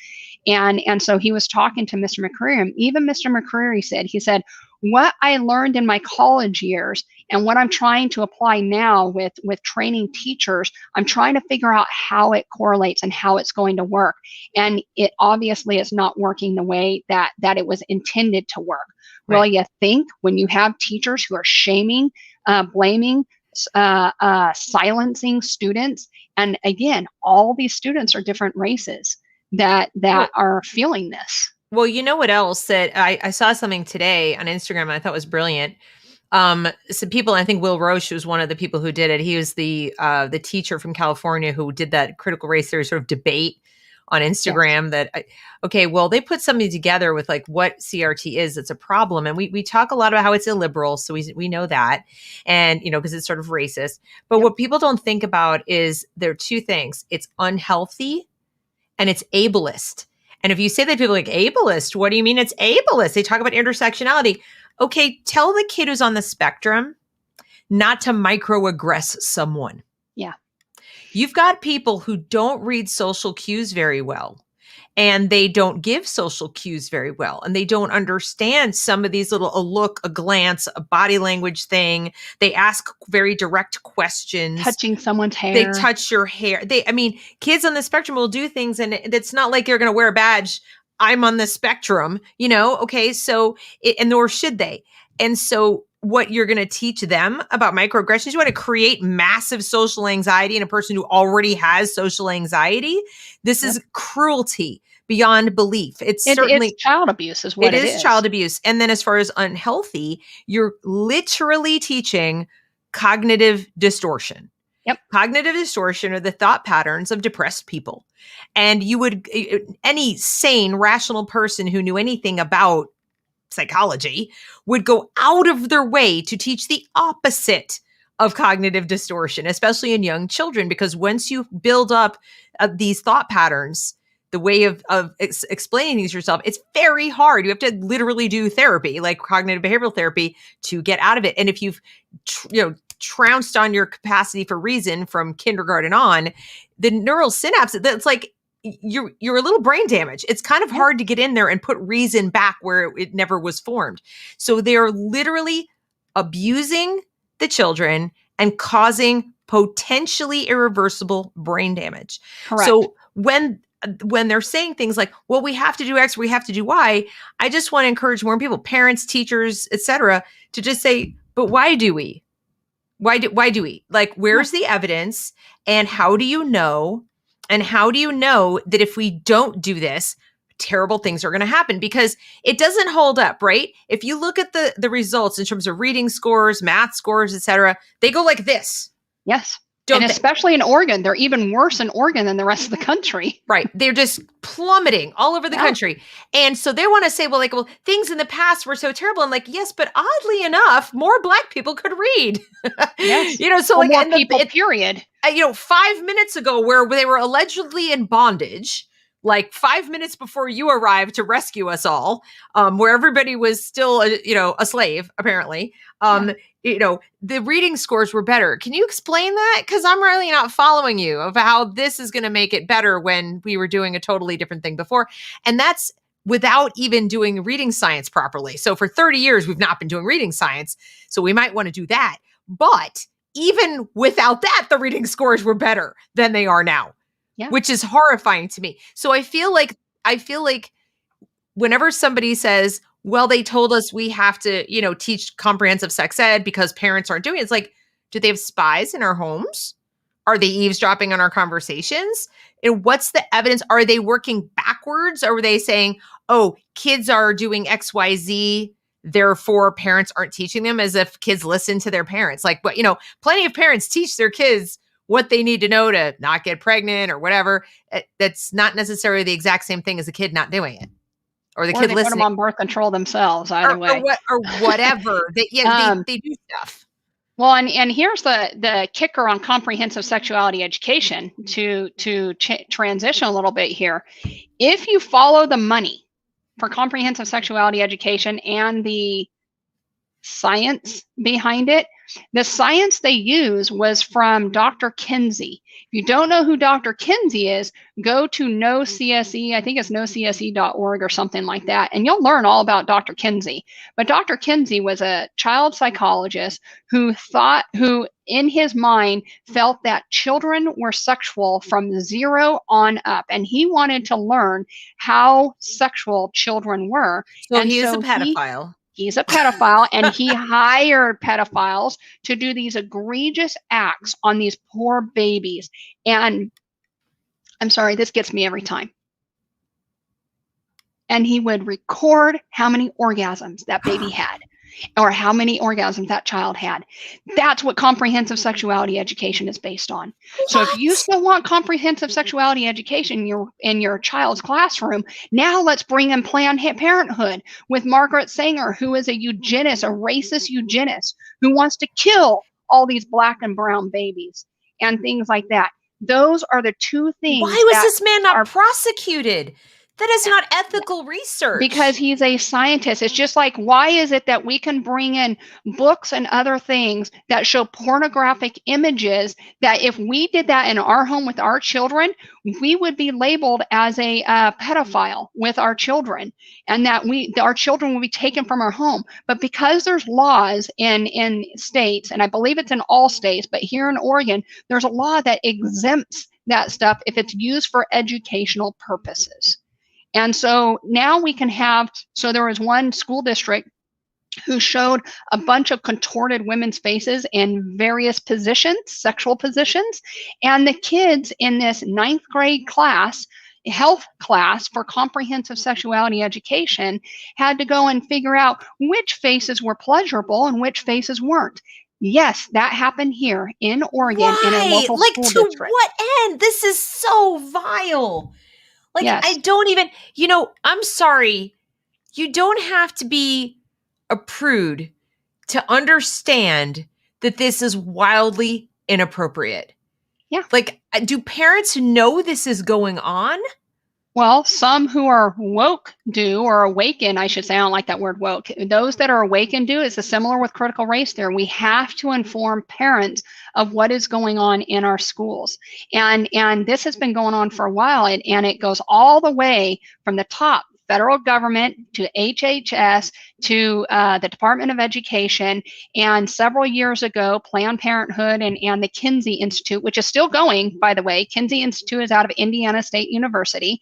And so he was talking to Mr. McCreary, and even Mr. McCreary said, what I learned in my college years and what I'm trying to apply now with training teachers, I'm trying to figure out how it correlates and how it's going to work. And it obviously is not working the way that it was intended to work. Right. Well, you think when you have teachers who are shaming, blaming, silencing students, and again, all these students are different races that are feeling this. Well, you know what else that I saw something today on Instagram and I thought was brilliant. Some people, I think Will Roche was one of the people who did it. He was the teacher from California who did that critical race theory sort of debate on Instagram. Yes. Well, they put something together with like what CRT is. It's a problem. And we talk a lot about how it's illiberal. So we know that. And, because it's sort of racist. But what people don't think about is there are 2 things. It's unhealthy and it's ableist. And if you say that people are like, ableist, what do you mean it's ableist? They talk about intersectionality. Okay, tell the kid who's on the spectrum not to microaggress someone. Yeah. You've got people who don't read social cues very well, and they don't give social cues very well, and they don't understand some of these little, a look, a glance, a body language thing. They ask very direct questions. Touching someone's hair. They touch your hair. Kids on the spectrum will do things, and it's not like they're going to wear a badge. I'm on the spectrum, okay, so, and nor should they. And so what you're going to teach them about microaggressions, you want to create massive social anxiety in a person who already has social anxiety. This is cruelty beyond belief. It's certainly child abuse is what it is. It is child abuse. And then as far as unhealthy, you're literally teaching cognitive distortion. Yep. Cognitive distortion are the thought patterns of depressed people. And any sane, rational person who knew anything about psychology would go out of their way to teach the opposite of cognitive distortion, especially in young children, because once you build up these thought patterns, the way of explaining these to yourself, it's very hard. You have to literally do therapy, like cognitive behavioral therapy, to get out of it. And if you've, trounced on your capacity for reason from kindergarten on, the neural synapse, that's like, you're a little brain damaged. It's kind of hard to get in there and put reason back where it never was formed. So they're literally abusing the children and causing potentially irreversible brain damage. Correct. So when they're saying things like, well, we have to do X, we have to do Y, I just want to encourage more people, parents, teachers, etc., to just say, but why do we? Why do we? Like, where's the evidence, and how do you know? And how do you know that if we don't do this, terrible things are going to happen? Because it doesn't hold up, right? If you look at the results in terms of reading scores, math scores, etc., they go like this. Yes. And especially in Oregon, they're even worse in Oregon than the rest of the country. Right. They're just plummeting all over the country. And so they want to say, well, things in the past were so terrible. I'm like, yes, but oddly enough, more Black people could read. Yes. So more people, period. 5 minutes ago, where they were allegedly in bondage, like 5 minutes before you arrived to rescue us all, where everybody was still, a slave, apparently. The reading scores were better. Can you explain that? Because I'm really not following you of how this is going to make it better when we were doing a totally different thing before. And that's without even doing reading science properly. So for 30 years, we've not been doing reading science. So we might want to do that. But even without that, the reading scores were better than they are now. Yeah. which is horrifying to me. So I feel like whenever somebody says, well, they told us we have to, teach comprehensive sex ed because parents aren't doing it. It's like, do they have spies in our homes? Are they eavesdropping on our conversations? And what's the evidence? Are they working backwards? Or are they saying, oh, kids are doing XYZ, therefore parents aren't teaching them, as if kids listen to their parents? Like, but plenty of parents teach their kids what they need to know to not get pregnant or whatever. That's not necessarily the exact same thing as a kid not doing it. Or the Or kid they put them listening, on birth control themselves, either way. or whatever. They do stuff. Well, and here's the kicker on comprehensive sexuality education to transition a little bit here. If you follow the money for comprehensive sexuality education and the science behind it, the science they use was from Dr. Kinsey. If you don't know who Dr. Kinsey is, go to NoCSE, I think it's nocse.org or something like that, and you'll learn all about Dr. Kinsey. But Dr. Kinsey was a child psychologist who in his mind felt that children were sexual from 0 on up, and he wanted to learn how sexual children were. So he is a pedophile. He's a pedophile, and he hired pedophiles to do these egregious acts on these poor babies. And I'm sorry, this gets me every time. And he would record how many orgasms that baby had, or how many orgasms that child had. That's what comprehensive sexuality education is based on. What? So if you still want comprehensive sexuality education in your child's classroom, now let's bring in Planned Parenthood with Margaret Sanger, who is a eugenist, a racist eugenist, who wants to kill all these Black and brown babies and things like that. Those are the two things. Why was this man not prosecuted? That is not ethical research. Because he's a scientist. It's just like, why is it that we can bring in books and other things that show pornographic images that if we did that in our home with our children, we would be labeled as a pedophile with our children, and that our children will be taken from our home. But because there's laws in states, and I believe it's in all states, but here in Oregon, there's a law that exempts that stuff if it's used for educational purposes. And so now we can so there was one school district who showed a bunch of contorted women's faces in various positions, sexual positions. And the kids in this 9th grade class, health class for comprehensive sexuality education, had to go and figure out which faces were pleasurable and which faces weren't. Yes, that happened here in Oregon in a local school district. To what end? This is so vile. Like, yes. I don't even, I'm sorry. You don't have to be a prude to understand that this is wildly inappropriate. Yeah. Like, do parents know this is going on? Well, some who are woke do, or awaken, I should say. I don't like that word woke. Those that are awakened do. It's similar with critical race theory. We have to inform parents of what is going on in our schools. And this has been going on for a while, and it goes all the way from the top, federal government, to HHS, to the Department of Education, and several years ago, Planned Parenthood and the Kinsey Institute, which is still going, by the way. Kinsey Institute is out of Indiana State University,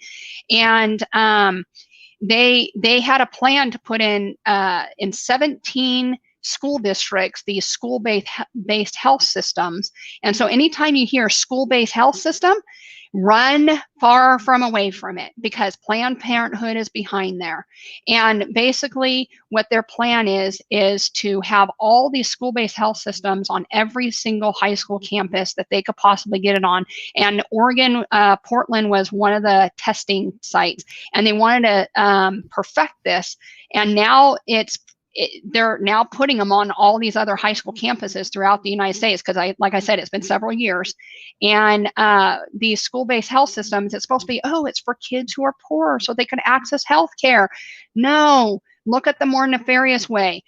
and they had a plan to put in 17 school districts these school-based health systems. And so anytime you hear school-based health system, run far away from it, because Planned Parenthood is behind there. And basically what their plan is to have all these school-based health systems on every single high school campus that they could possibly get it on. And Oregon, Portland was one of the testing sites, and they wanted to perfect this. And now they're now putting them on all these other high school campuses throughout the United States, because like I said, it's been several years. And these school-based health systems, it's supposed to be, it's for kids who are poor so they can access health care. No, look at the more nefarious way.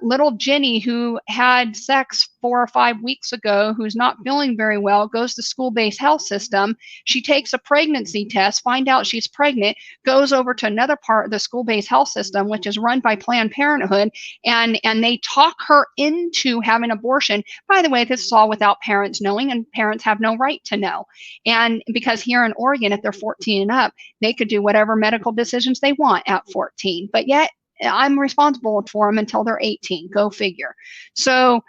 Little Jenny, who had sex 4 or 5 weeks ago who's not feeling very well, goes to school-based health system. She takes a pregnancy test, find out she's pregnant, goes over to another part of the school-based health system, which is run by Planned Parenthood, and they talk her into having abortion. By the way, this is all without parents knowing, and parents have no right to know. And because here in Oregon, if they're 14 and up, they could do whatever medical decisions they want at 14. But yet, I'm responsible for them until they're 18. Go figure. So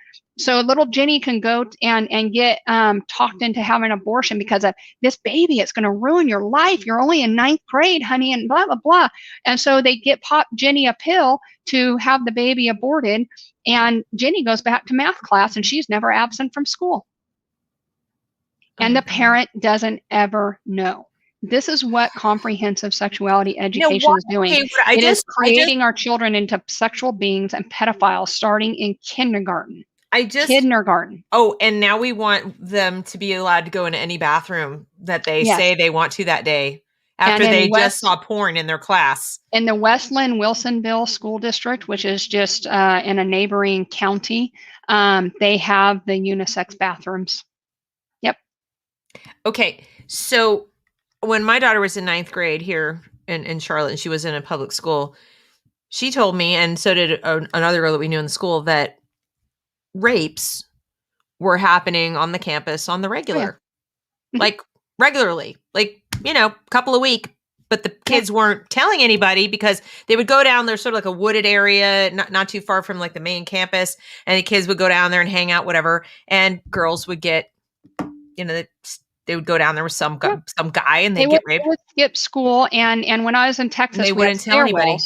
little Jenny can go and get talked into having an abortion because of this baby. It's going to ruin your life. You're only in 9th grade, honey, and blah, blah, blah. And so they pop Jenny a pill to have the baby aborted. And Jenny goes back to math class, and she's never absent from school. And the parent doesn't ever know. This is what comprehensive sexuality education is doing. It is creating our children into sexual beings and pedophiles starting in kindergarten. Kindergarten. Oh, and now we want them to be allowed to go into any bathroom that they say they want to that day after they just saw porn in their class. In the Westland Wilsonville School District, which is just in a neighboring county, they have the unisex bathrooms. Yep. Okay, so when my daughter was in 9th grade here in Charlotte, and she was in a public school, she told me, and so did another girl that we knew in the school, that rapes were happening on the campus on the regular, like regularly, like, a couple a week. But the kids weren't telling anybody because they would go down. There's sort of like a wooded area, not too far from like the main campus, and the kids would go down there and hang out, whatever. And girls would get, they would go down there with some guy and they'd get raped. They would skip school. And when I was in Texas, they wouldn't tell anybody.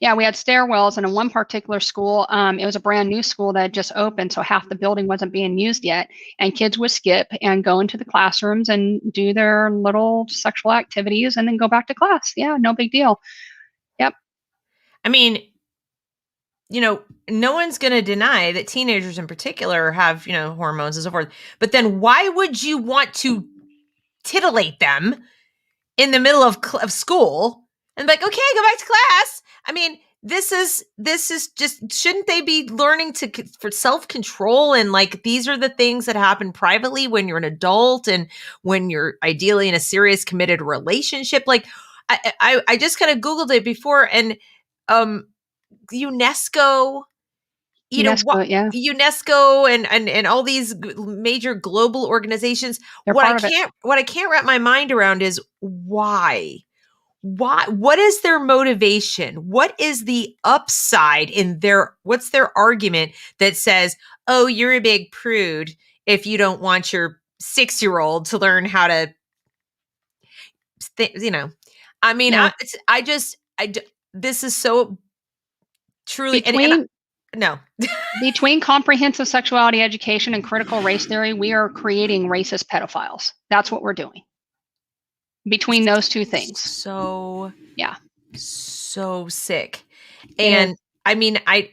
Yeah, we had stairwells, and in one particular school, it was a brand new school that had just opened, so half the building wasn't being used yet. And kids would skip and go into the classrooms and do their little sexual activities and then go back to class. Yeah, no big deal. Yep. I mean, no one's going to deny that teenagers in particular have, hormones and so forth. But then why would you want to titillate them in the middle of school and be like, okay, go back to class? I mean, this is just, shouldn't they be learning for self-control? And like, these are the things that happen privately when you're an adult and when you're ideally in a serious committed relationship. Like I just kind of Googled it before, and UNESCO, UNESCO and all these major global organizations. What I can't wrap my mind around is why. What is their motivation? What is the upside in what's their argument that says, oh, you're a big prude if you don't want your 6-year-old to learn how to, I mean, this is so truly, between comprehensive sexuality education and critical race theory, we are creating racist pedophiles. That's what we're doing. Between those two things. So sick. And I mean, I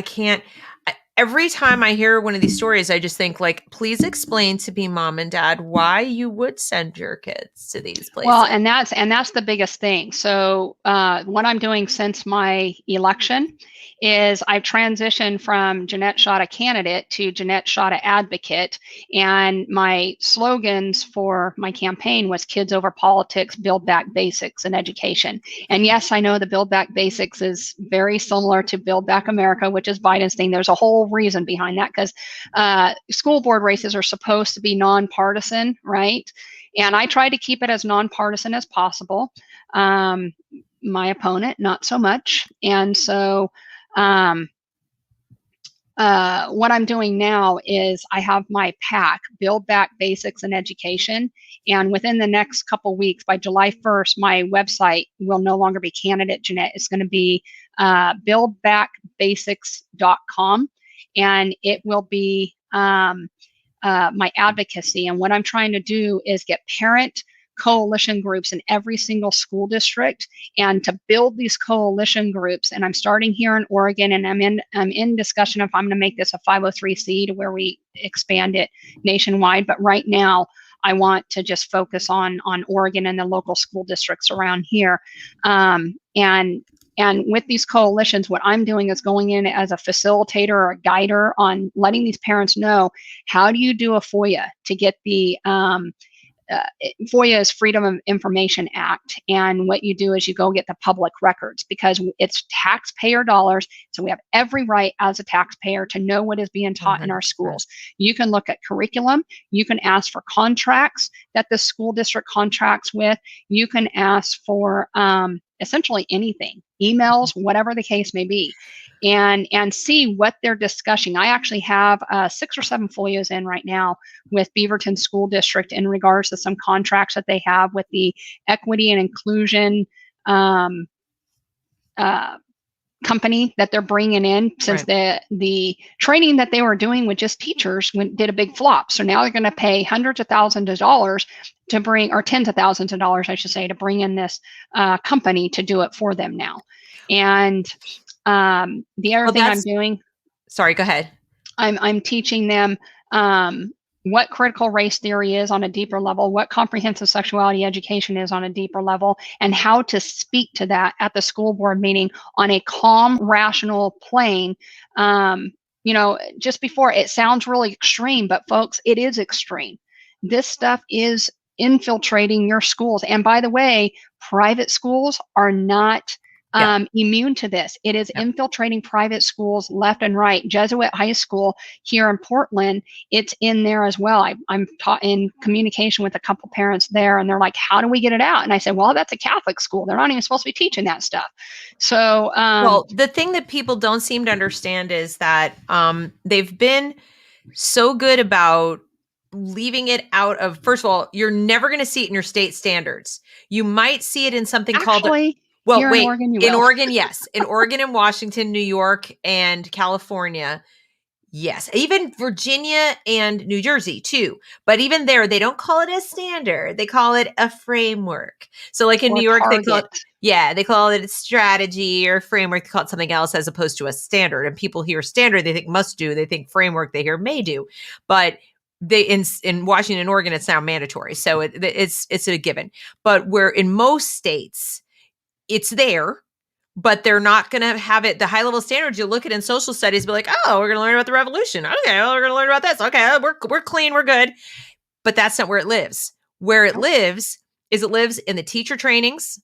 can't, every time I hear one of these stories, I just think like, please explain to me, mom and dad, why you would send your kids to these places. Well, and that's the biggest thing. So what I'm doing since my election is I've transitioned from Jeanette Schade candidate to Jeanette Schade advocate. And my slogans for my campaign was kids over politics, build back basics and education. And yes, I know the build back basics is very similar to build back America, which is Biden's thing. There's a whole reason behind that because school board races are supposed to be nonpartisan, right? And I try to keep it as nonpartisan as possible. My opponent, not so much. And so what I'm doing now is I have my PAC, Build Back Basics and Education. And within the next couple weeks, by July 1st, my website will no longer be Candidate Jeanette. It's going to be buildbackbasics.com. And it will be my advocacy. And what I'm trying to do is get parent coalition groups in every single school district and to build these coalition groups. And I'm starting here in Oregon, and I'm in discussion if I'm going to make this a 503c to where we expand it nationwide. But right now, I want to just focus on Oregon and the local school districts around here. And And with these coalitions, what I'm doing is going in as a facilitator or a guider on letting these parents know, how do you do a FOIA to get the FOIA is Freedom of Information Act. And what you do is you go get the public records, because it's taxpayer dollars. So we have every right as a taxpayer to know what is being taught in our 100%. schools. You can look at curriculum. You can ask for contracts that the school district contracts with. You can ask for essentially anything, emails, whatever the case may be, and see what they're discussing. I actually have 6 or 7 FOIAs in right now with Beaverton School District in regards to some contracts that they have with the equity and inclusion company that they're bringing in, since the training that they were doing with just teachers did a big flop. So now they're going to pay hundreds of thousands of dollars to bring, or tens of thousands of dollars, I should say, to bring in this company to do it for them now. And the other thing I'm doing. Sorry, go ahead. I'm teaching them what critical race theory is on a deeper level, what comprehensive sexuality education is on a deeper level, and how to speak to that at the school board meeting on a calm, rational plane. Just before, it sounds really extreme, but folks, it is extreme. This stuff is infiltrating your schools. And by the way, private schools are not immune to this. It is infiltrating private schools left and right. Jesuit High School here in Portland, it's in there as well. I'm taught in communication with a couple parents there, and they're like, how do we get it out? And I said, well, that's a Catholic school. They're not even supposed to be teaching that stuff. So, well, the thing that people don't seem to understand is that they've been so good about leaving it out of, first of all, you're never going to see it in your state standards. You might see it in something called... Well, here wait, in Oregon, in Oregon, yes. In Oregon and Washington, New York, and California, yes. Even Virginia and New Jersey, too. But even there, they don't call it a standard. They call it a framework. So like in New York, they call it a strategy or framework. They call it something else as opposed to a standard. And people hear standard, they think must do. They think framework, they hear may do. But in Washington and Oregon, it's now mandatory. So it's a given. But where in most states, it's there, but they're not going to have it. The high level standards you look at in social studies, be like, oh, we're going to learn about the revolution. Okay, well, we're going to learn about this. Okay, we're clean, we're good. But that's not where it lives. Where it lives is it lives in the teacher trainings.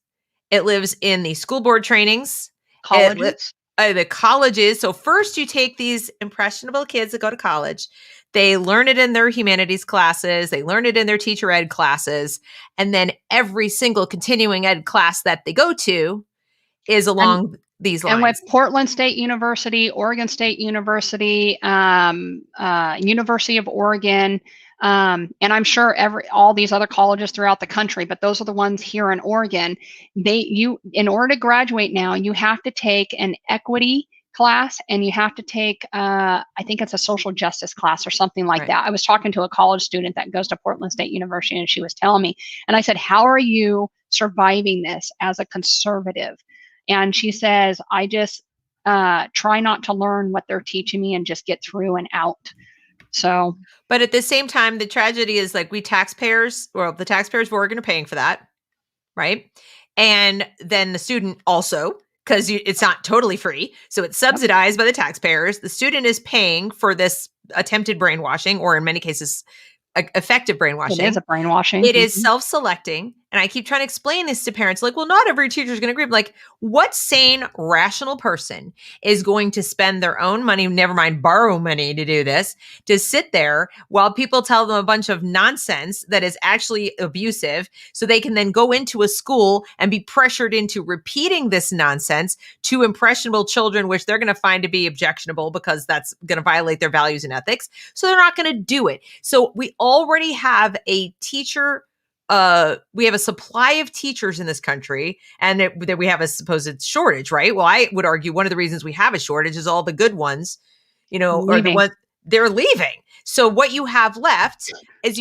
It lives in the school board trainings. Colleges. The colleges. So first you take these impressionable kids that go to college. They learn it in their humanities classes. They learn it in their teacher ed classes. And then every single continuing ed class that they go to is along these lines. And with Portland State University, Oregon State University, University of Oregon, and I'm sure all these other colleges throughout the country, but those are the ones here in Oregon. In order to graduate now, you have to take an equity class, and you have to take I think it's a social justice class or something like that. I was talking to a college student that goes to Portland State University, and she was telling me, and I said, how are you surviving this as a conservative? And she says, I just try not to learn what they're teaching me and just get through and out. So, but at the same time, the tragedy is like the taxpayers of Oregon are paying for that, right? And then the student also, because it's not totally free. So it's subsidized by the taxpayers. The student is paying for this attempted brainwashing, or in many cases, effective brainwashing. It is a brainwashing. It is self-selecting. And I keep trying to explain this to parents. Like, well, not every teacher is going to agree. Like, what sane, rational person is going to spend their own money, never mind borrow money to do this, to sit there while people tell them a bunch of nonsense that is actually abusive, so they can then go into a school and be pressured into repeating this nonsense to impressionable children, which they're going to find to be objectionable because that's going to violate their values and ethics. So they're not going to do it. So we already have a teacher we have a supply of teachers in this country, and that we have a supposed shortage, right? Well, I would argue one of the reasons we have a shortage is all the good ones, are the ones they're leaving. So what you have left is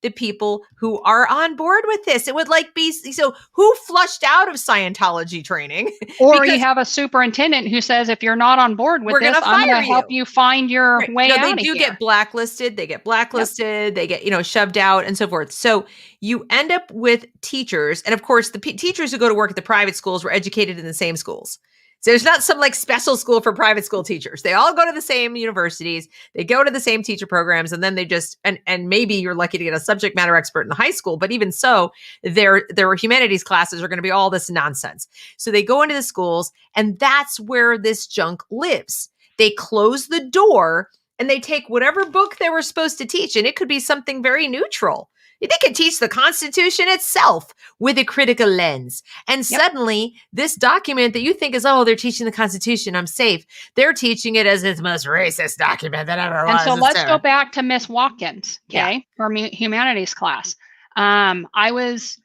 the people who are on board with this. It would like be, so who flushed out of Scientology training? Or you have a superintendent who says, if you're not on board with this, I'm going to help you find your way out of here. They do get blacklisted. They get blacklisted. Yep. They get, shoved out and so forth. So you end up with teachers. And of course, the teachers who go to work at the private schools were educated in the same schools. So there's not some like special school for private school teachers. They all go to the same universities. They go to the same teacher programs. And then they just, and maybe you're lucky to get a subject matter expert in the high school. But even so, their humanities classes are going to be all this nonsense. So they go into the schools, and that's where this junk lives. They close the door and they take whatever book they were supposed to teach. And it could be something very neutral. They could teach the Constitution itself with a critical lens. And suddenly this document that you think is, they're teaching the Constitution, I'm safe. They're teaching it as its most racist document that ever was. And so let's go back to Miss Watkins, her humanities class. I was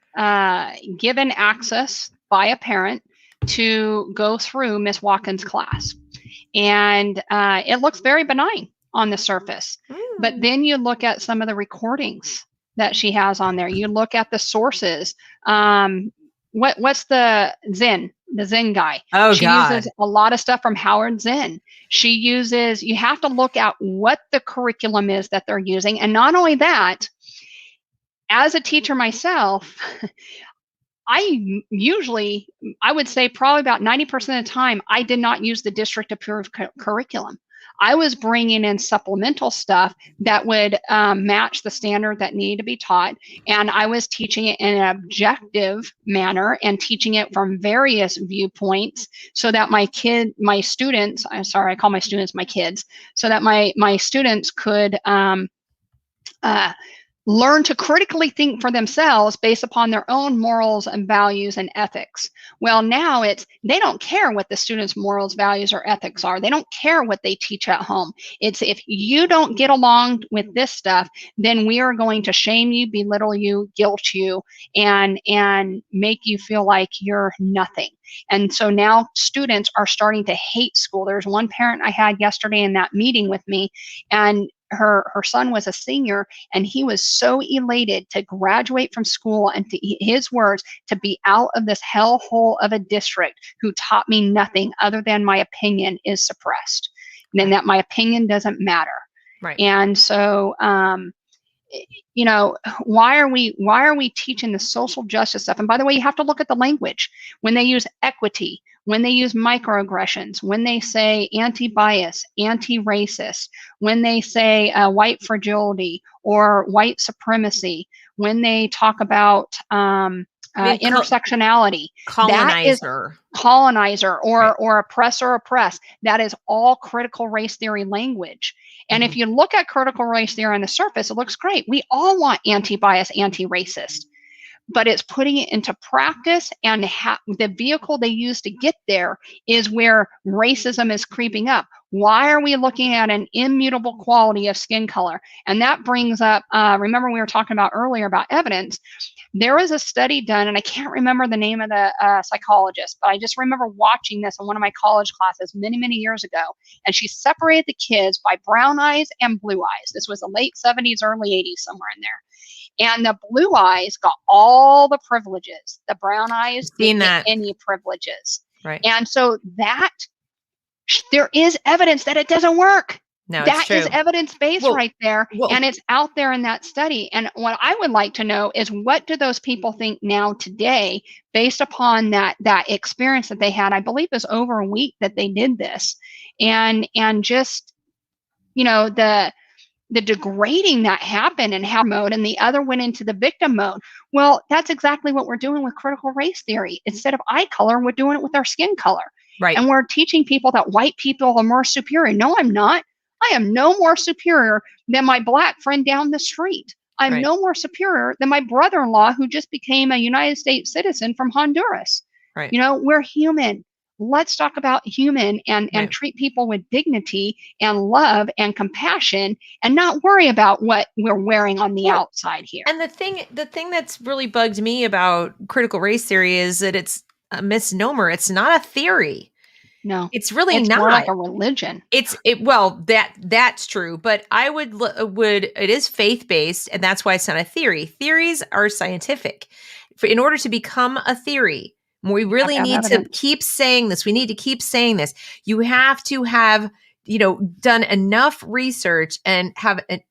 given access by a parent to go through Miss Watkins' class. And it looks very benign on the surface. But then you look at some of the recordings that she has on there. You look at the sources. What's the Zen guy? She uses a lot of stuff from Howard Zinn. You have to look at what the curriculum is that they're using. And not only that, as a teacher myself, I would say probably about 90% of the time, I did not use the district approved curriculum. I was bringing in supplemental stuff that would match the standard that needed to be taught. And I was teaching it in an objective manner and teaching it from various viewpoints so that my students, I call my students my kids, so that my students could learn to critically think for themselves based upon their own morals and values and ethics. Well, now they don't care what the students' morals, values, or ethics are. They don't care what they teach at home. It's if you don't get along with this stuff, then we are going to shame you, belittle you, guilt you, and make you feel like you're nothing. And so now students are starting to hate school. There's one parent I had yesterday in that meeting with me, and her son was a senior, and he was so elated to graduate from school and, to his words, to be out of this hellhole of a district who taught me nothing other than my opinion is suppressed, and that my opinion doesn't matter. Right. And so, why are we teaching the social justice stuff? And by the way, you have to look at the language. When they use equity, when they use microaggressions, when they say anti-bias, anti-racist, when they say white fragility or white supremacy, when they talk about intersectionality, colonizer or oppressor oppress, that is all critical race theory language. And if you look at critical race theory on the surface, it looks great. We all want anti-bias, anti-racist. But it's putting it into practice, and the vehicle they use to get there is where racism is creeping up. Why are we looking at an immutable quality of skin color? And that brings up, remember we were talking about earlier about evidence. There was a study done, and I can't remember the name of the psychologist, but I just remember watching this in one of my college classes many, many years ago. And she separated the kids by brown eyes and blue eyes. This was the late 70s, early 80s, somewhere in there. And the blue eyes got all the privileges. The brown eyes didn't get any privileges. Right. And so there is evidence that it doesn't work. No, that is evidence-based right there. And it's out there in that study. And what I would like to know is, what do those people think now today based upon that experience that they had? I believe it was over a week that they did this. And just, the degrading that happened in how mode, and the other went into the victim mode. Well, that's exactly what we're doing with critical race theory. Instead of eye color, we're doing it with our skin color. Right. And we're teaching people that white people are more superior. No, I'm not. I am no more superior than my black friend down the street. I'm no more superior than my brother-in-law who just became a United States citizen from Honduras. Right. We're human. Let's talk about human and treat people with dignity and love and compassion, and not worry about what we're wearing on the outside here. And the thing that's really bugged me about critical race theory is that it's a misnomer. It's not a theory. No, It's really it's not. more like a religion. Well, that's true, but I would it is faith-based, and that's why it's not a theory. Theories are scientific. In order to become a theory, we really have need to evidence. keep saying this. We need to keep saying this. You have to have, done enough research and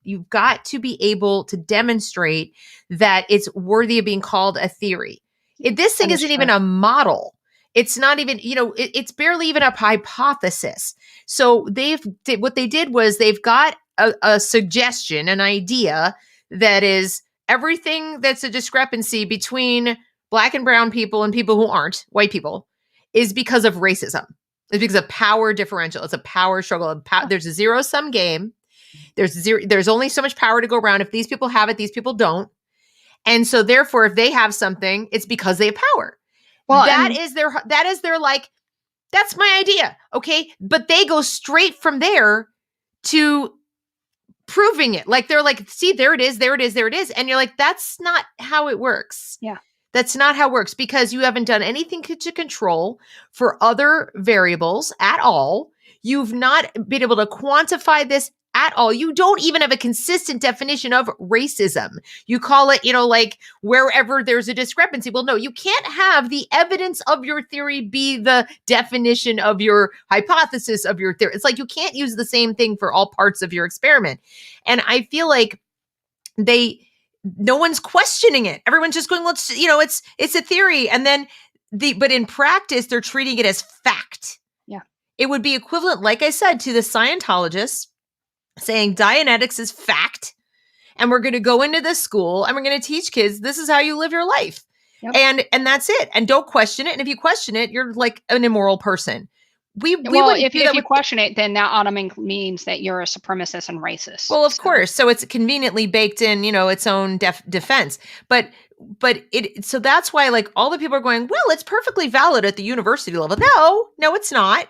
you've got to be able to demonstrate that it's worthy of being called a theory. This thing That is isn't even true. a model. It's not even, it's barely even a hypothesis. So what they did was they've got a suggestion, an idea that is everything that's a discrepancy between Black and brown people and people who aren't white people is because of racism. It's because of power differential. It's a power struggle. There's a zero-sum game. There's only so much power to go around. If these people have it, these people don't. And so therefore, if they have something, it's because they have power. Well, that is their like, that's my idea. Okay. But they go straight from there to proving it. Like, they're like, see, there it is, there it is, there it is. And you're like, that's not how it works. Yeah. That's not how it works, because you haven't done anything to control for other variables at all. You've not been able to quantify this at all. You don't even have a consistent definition of racism. You call it, like wherever there's a discrepancy. Well, no, you can't have the evidence of your theory be the definition of your hypothesis of your theory. It's like you can't use the same thing for all parts of your experiment. And I feel like no one's questioning it. Everyone's just going, well, it's a theory. And then but in practice, they're treating it as fact. Yeah. It would be equivalent, like I said, to the Scientologists saying Dianetics is fact. And we're going to go into this school and we're going to teach kids, this is how you live your life. Yep. And that's it. And don't question it. And if you question it, you're like an immoral person. If you question it, then that automatically means that you're a supremacist and racist. Well, of course. So it's conveniently baked in, its own defense. But so that's why, like, all the people are going, well, it's perfectly valid at the university level. No, it's not.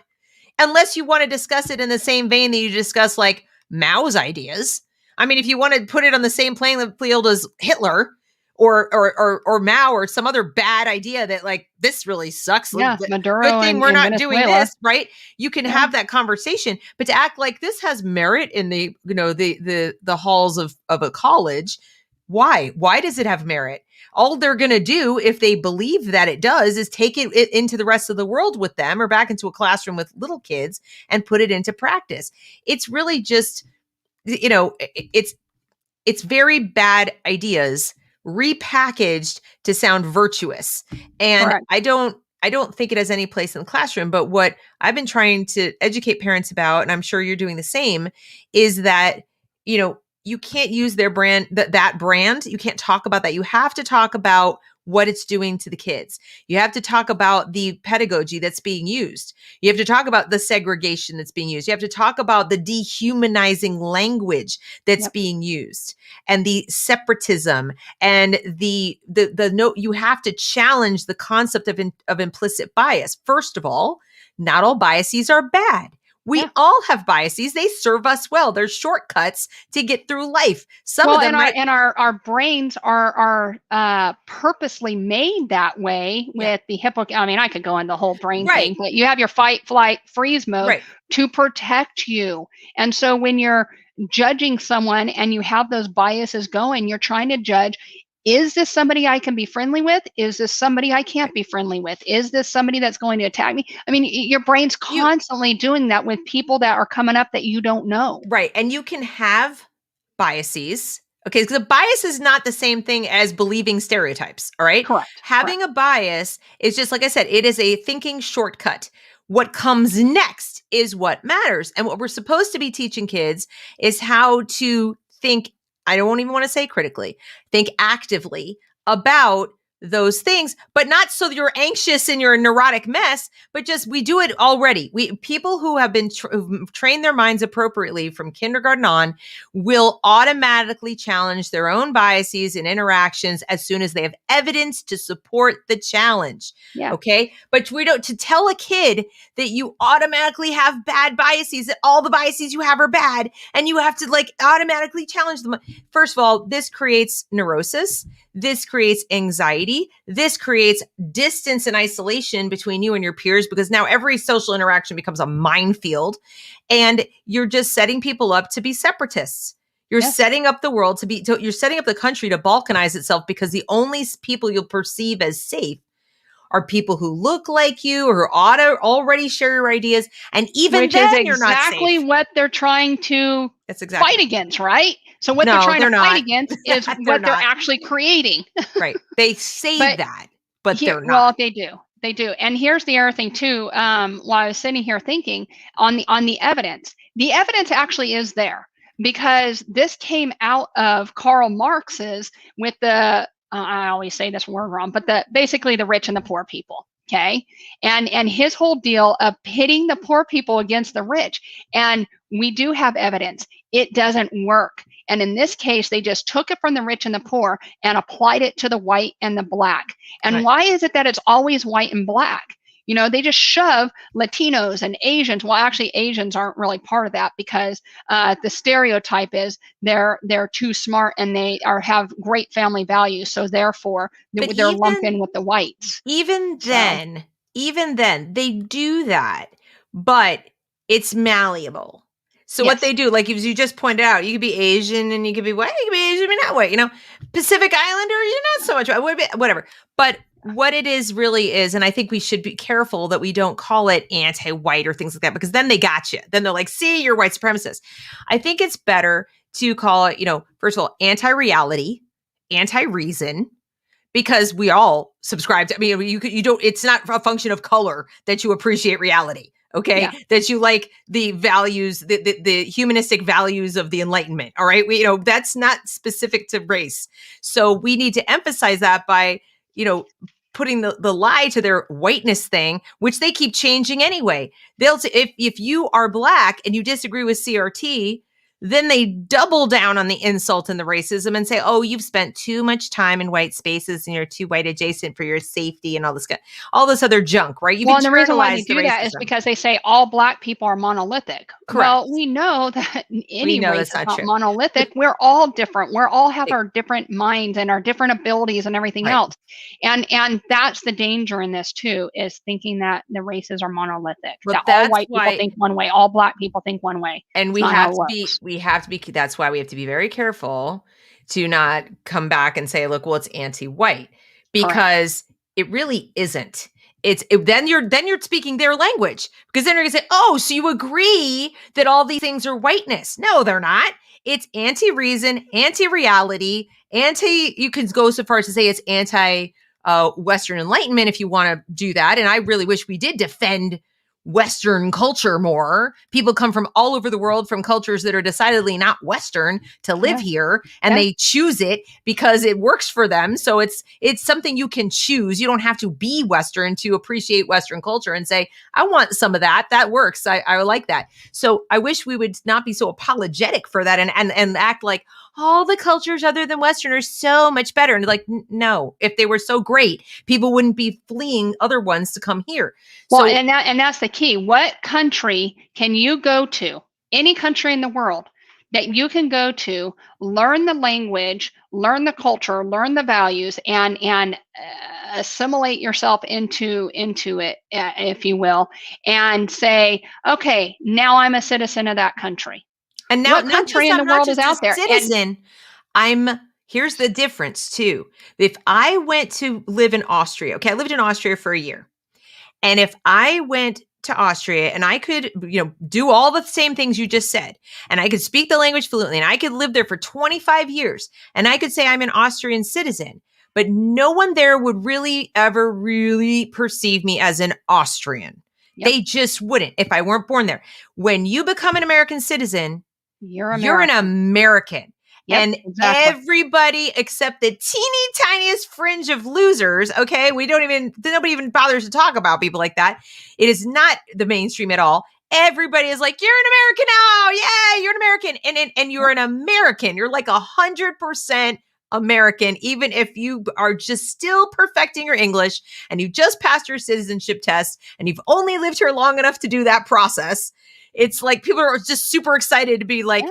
Unless you want to discuss it in the same vein that you discuss, like, Mao's ideas. I mean, if you want to put it on the same playing field as Hitler or Mao or some other bad idea that, like, this really sucks. Yeah, Maduro. Good thing we're not doing this, right? You can have that conversation, but to act like this has merit in the halls of a college, why? Why does it have merit? All they're going to do, if they believe that it does, is take it into the rest of the world with them, or back into a classroom with little kids and put it into practice. It's really just, it's very bad ideas repackaged to sound virtuous. And correct. I don't think it has any place in the classroom. But what I've been trying to educate parents about, and I'm sure you're doing the same, is that, you can't use their brand, that brand. You can't talk about that. You have to talk about what it's doing to the kids. You have to talk about the pedagogy that's being used. You have to talk about the segregation that's being used. You have to talk about the dehumanizing language that's being used, and the separatism, and the note. You have to challenge the concept of implicit bias. First of all, not all biases are bad. We all have biases. They serve us well. There's shortcuts to get through life. Some of them, our brains are purposely made that way with the hippocampus. I mean, I could go into the whole brain thing, but you have your fight, flight, freeze mode to protect you. And so when you're judging someone and you have those biases going, you're trying to judge, is this somebody I can be friendly with? Is this somebody I can't be friendly with? Is this somebody that's going to attack me? I mean, your brain's constantly doing that with people that are coming up that you don't know. Right. And you can have biases. Okay. Because a bias is not the same thing as believing stereotypes. All right. Correct. Having a bias is just, like I said, it is a thinking shortcut. What comes next is what matters. And what we're supposed to be teaching kids is how to think. I don't even want to say critically, think actively about those things, but not so you're anxious and you're a neurotic mess, but just, we do it already. People who have been who've trained their minds appropriately from kindergarten on will automatically challenge their own biases and interactions as soon as they have evidence to support the challenge. Yeah. Okay. But to tell a kid that you automatically have bad biases, that all the biases you have are bad, and you have to, like, automatically challenge them. First of all, this creates neurosis. This creates anxiety. This creates distance and isolation between you and your peers, because now every social interaction becomes a minefield, and you're just setting people up to be separatists. You're setting up the world you're setting up the country to balkanize itself, because the only people you'll perceive as safe are people who look like you or who already share your ideas. And even Which then, is you're not exactly safe. what they're trying to fight against, right? So what they're trying to fight against is what they're actually creating. Right. They say that, but they're not. Well, they do. They do. And here's the other thing too. While I was sitting here thinking on the evidence actually is there, because this came out of Karl Marx's with the I always say this word wrong, but basically the rich and the poor people. Okay. And his whole deal of pitting the poor people against the rich. And we do have evidence. It doesn't work. And in this case, they just took it from the rich and the poor and applied it to the white and the black. And why is it that it's always white and black? You know, they just shove Latinos and Asians. Well, actually, Asians aren't really part of that, because the stereotype is they're too smart and they have great family values. So therefore, they're lumped in with the whites. Even then, they do that, but it's malleable. So what they do, like as you just pointed out, you could be Asian and you could be white, you could be Asian and not white. You know, Pacific Islander, you're not so much whatever. But what it is really is, and I think we should be careful that we don't call it anti-white or things like that, because then they got you. Then they're like, see, you're white supremacist. I think it's better to call it, first of all, anti-reality, anti-reason, because we all subscribe to, you don't, it's not a function of color that you appreciate reality. Okay. Yeah. That you like the values, the humanistic values of the Enlightenment. All right. That's not specific to race. So we need to emphasize that by, putting the lie to their whiteness thing, which they keep changing anyway. They'll say, if you are Black and you disagree with CRT, then they double down on the insult and the racism and say, oh, you've spent too much time in white spaces and you're too white adjacent for your safety and all this other junk, right? And the reason why they do that is because they say all Black people are monolithic. Correct. Well, we know that any race is not monolithic. We're all different. We all have our different minds and our different abilities and everything else. And that's the danger in this too, is thinking that the races are monolithic. That all white people think one way, all Black people think one way. And we have to be, that's why we have to be very careful to not come back and say, look, well, it's anti-white, because it really isn't. Then you're speaking their language, because then you're gonna say, oh, so you agree that all these things are whiteness. No, they're not. It's anti-reason, anti-reality, you can go so far as to say it's anti-Western Enlightenment if you want to do that. And I really wish we did defend Western culture more. People come from all over the world, from cultures that are decidedly not Western, to live here, and they choose it because it works for them. So it's something you can choose. You don't have to be Western to appreciate Western culture and say, I want some of that. That works. I like that. So I wish we would not be so apologetic for that and act like all the cultures other than Western are so much better. And like, no, if they were so great, people wouldn't be fleeing other ones to come here. Well, and that's the key. What country can you go to? Any country in the world that you can go to, learn the language, learn the culture, learn the values, and assimilate yourself into it, if you will, and say, okay, now I'm a citizen of that country. And now, what country in the world is out there? Citizen. Here's the difference too. If I went to live in Austria, okay, I lived in Austria for a year. And if I went to Austria and I could, do all the same things you just said, and I could speak the language fluently, and I could live there for 25 years, and I could say I'm an Austrian citizen, but no one there would really ever really perceive me as an Austrian. Yep. They just wouldn't if I weren't born there. When you become an American citizen, you're an American. Yep, and exactly. Everybody except the teeny tiniest fringe of losers, okay? Nobody even bothers to talk about people like that. It is not the mainstream at all. Everybody is like, you're an American now. Yeah, you're an American. And you're an American. You're like 100% American, even if you are just still perfecting your English and you just passed your citizenship test and you've only lived here long enough to do that process. It's like people are just super excited to be like,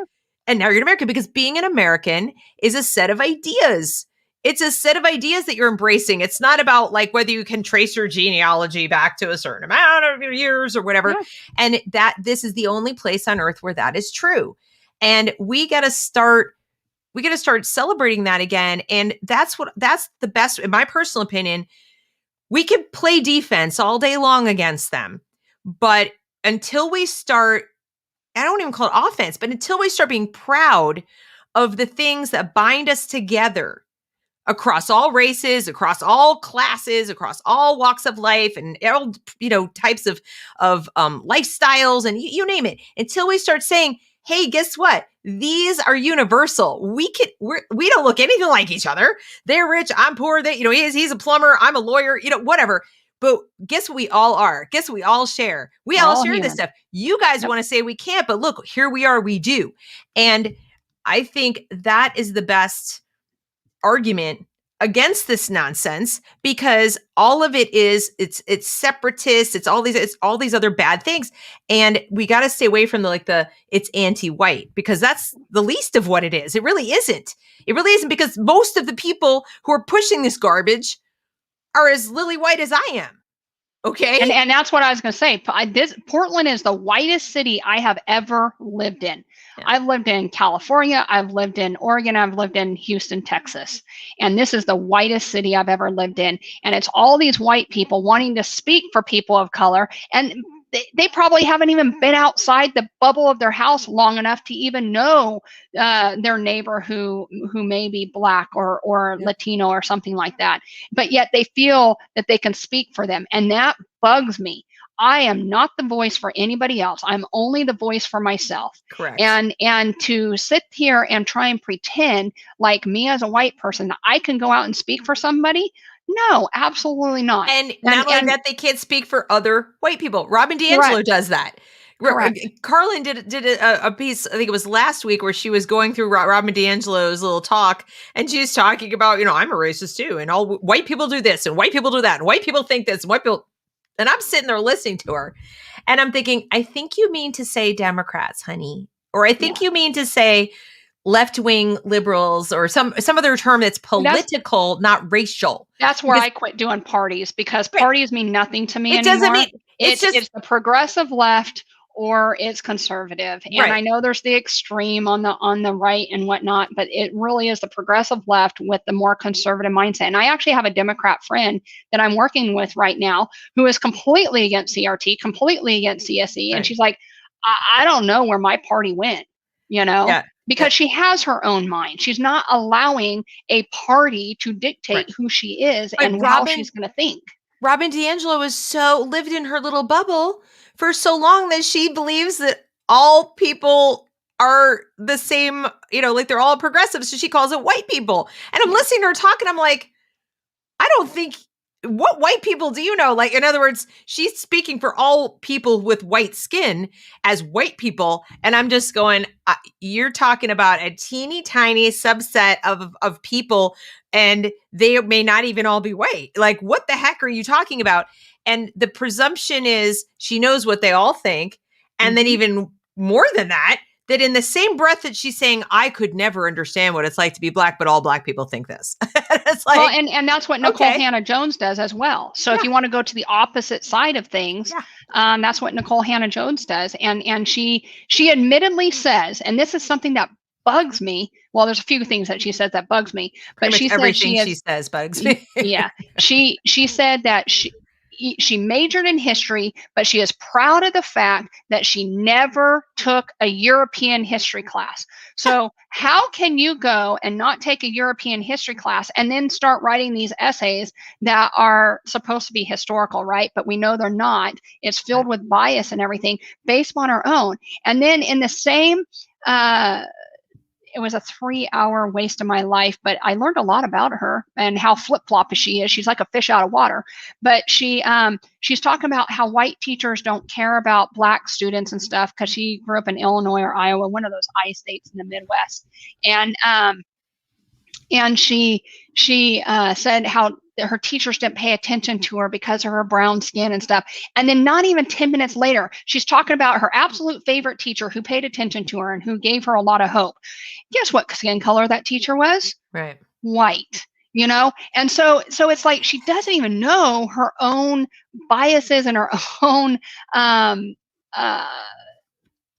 and now you're an American, because being an American is a set of ideas. It's a set of ideas that you're embracing. It's not about like whether you can trace your genealogy back to a certain amount of years or whatever. Yeah. And that this is the only place on earth where that is true. And we got to start celebrating that again. And that's the best, in my personal opinion. We can play defense all day long against them. But until we start, I don't even call it offense, but until we start being proud of the things that bind us together across all races, across all classes, across all walks of life, and all, types of lifestyles, and you name it, until we start saying, hey, guess what? These are universal. We don't look anything like each other. They're rich. I'm poor. He's a plumber. I'm a lawyer, whatever. But guess what we all are? Guess what we all share? We all share this stuff. You guys want to say we can't, but look, here we are, we do. And I think that is the best argument against this nonsense, because all of it is, it's separatist, it's all these other bad things. And we got to stay away from it's anti-white, because that's the least of what it is. It really isn't. It really isn't, because most of the people who are pushing this garbage are as lily white as I am. Okay. And that's what I was going to say. Portland is the whitest city I have ever lived in. Yeah. I've lived in California. I've lived in Oregon. I've lived in Houston, Texas. And this is the whitest city I've ever lived in. And it's all these white people wanting to speak for people of color. And they probably haven't even been outside the bubble of their house long enough to even know their neighbor who may be Black or Latino or something like that. But yet they feel that they can speak for them. And that bugs me. I am not the voice for anybody else. I'm only the voice for myself. Correct. And to sit here and try and pretend like me as a white person, that I can go out and speak for somebody. No, absolutely not. And not only that, they can't speak for other white people. Robin DiAngelo does that. Correct. Carlin did a piece, I think it was last week, where she was going through Robin DiAngelo's little talk, and she's talking about, I'm a racist too, and all white people do this, and white people do that, and white people think this, and white people, and I'm sitting there listening to her, and I'm thinking, I think you mean to say Democrats, honey, or I think you mean to say left-wing liberals, or some other term that's political, not racial. That's where I quit doing parties, because parties mean nothing to me anymore. Doesn't mean it's the progressive left or it's conservative. And I know there's the extreme on the right and whatnot, but it really is the progressive left with the more conservative mindset. And I actually have a Democrat friend that I'm working with right now who is completely against CRT, completely against CSE. And she's like, I don't know where my party went, because she has her own mind. She's not allowing a party to dictate who she is and how she's going to think. Robin DiAngelo lived in her little bubble for so long that she believes that all people are the same, like they're all progressives. So she calls it white people. And I'm listening to her talk, and I'm like, I don't think, what white people do you know? Like, in other words, she's speaking for all people with white skin as white people. And I'm just going, you're talking about a teeny tiny subset of people, and they may not even all be white. Like, what the heck are you talking about? And the presumption is she knows what they all think. And then even more than that in the same breath that she's saying, I could never understand what it's like to be Black, but all Black people think this. It's like, well, and that's what Nicole Hannah-Jones does as well. So if you want to go to the opposite side of things, that's what Nicole Hannah-Jones does. And she admittedly says, and this is something that bugs me. Well, there's a few things that she says that bugs me, but she said she says bugs me. Yeah. She said that she majored in history, but she is proud of the fact that she never took a European history class. So how can you go and not take a European history class and then start writing these essays that are supposed to be historical, right? But we know they're not. It's filled with bias and everything based on our own. And then in the same, it was a 3-hour waste of my life, but I learned a lot about her and how flip-floppy she is. She's like a fish out of water. But she's talking about how white teachers don't care about Black students and stuff, because she grew up in Illinois or Iowa, one of those I states in the Midwest. And she said how her teachers didn't pay attention to her because of her brown skin and stuff. And then not even 10 minutes later, she's talking about her absolute favorite teacher who paid attention to her and who gave her a lot of hope. Guess what skin color that teacher was? Right. White. And so it's like she doesn't even know her own biases and her own um, uh,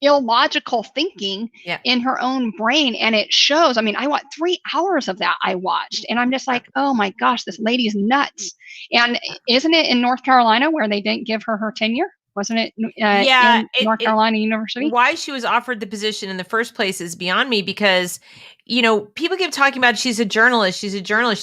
illogical thinking Yeah. in her own brain, and it shows. I mean, I watched 3 hours of that. I watched, and I'm just like, oh my gosh, this lady's nuts. And isn't it in North Carolina where they didn't give her tenure? Wasn't it Yeah, in North Carolina University? why she was offered the position in the first place is beyond me, because people keep talking about she's a journalist, she's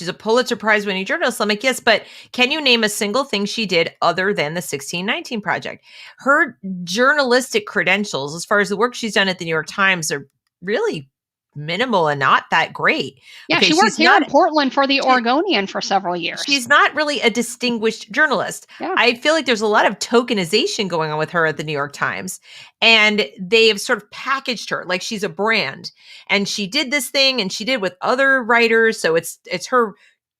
a Pulitzer Prize winning journalist. I'm like, yes, but can you name a single thing she did other than the 1619 Project? Her journalistic credentials, as far as the work she's done at the New York Times, are really minimal and not that great. Yeah, Okay, she worked here in Portland for the Oregonian for several years. She's not really a distinguished journalist. Yeah. I feel like there's a lot of tokenization going on with her at the New York Times, and they have sort of packaged her like she's a brand. And she did this thing, and she did with other writers. So it's her.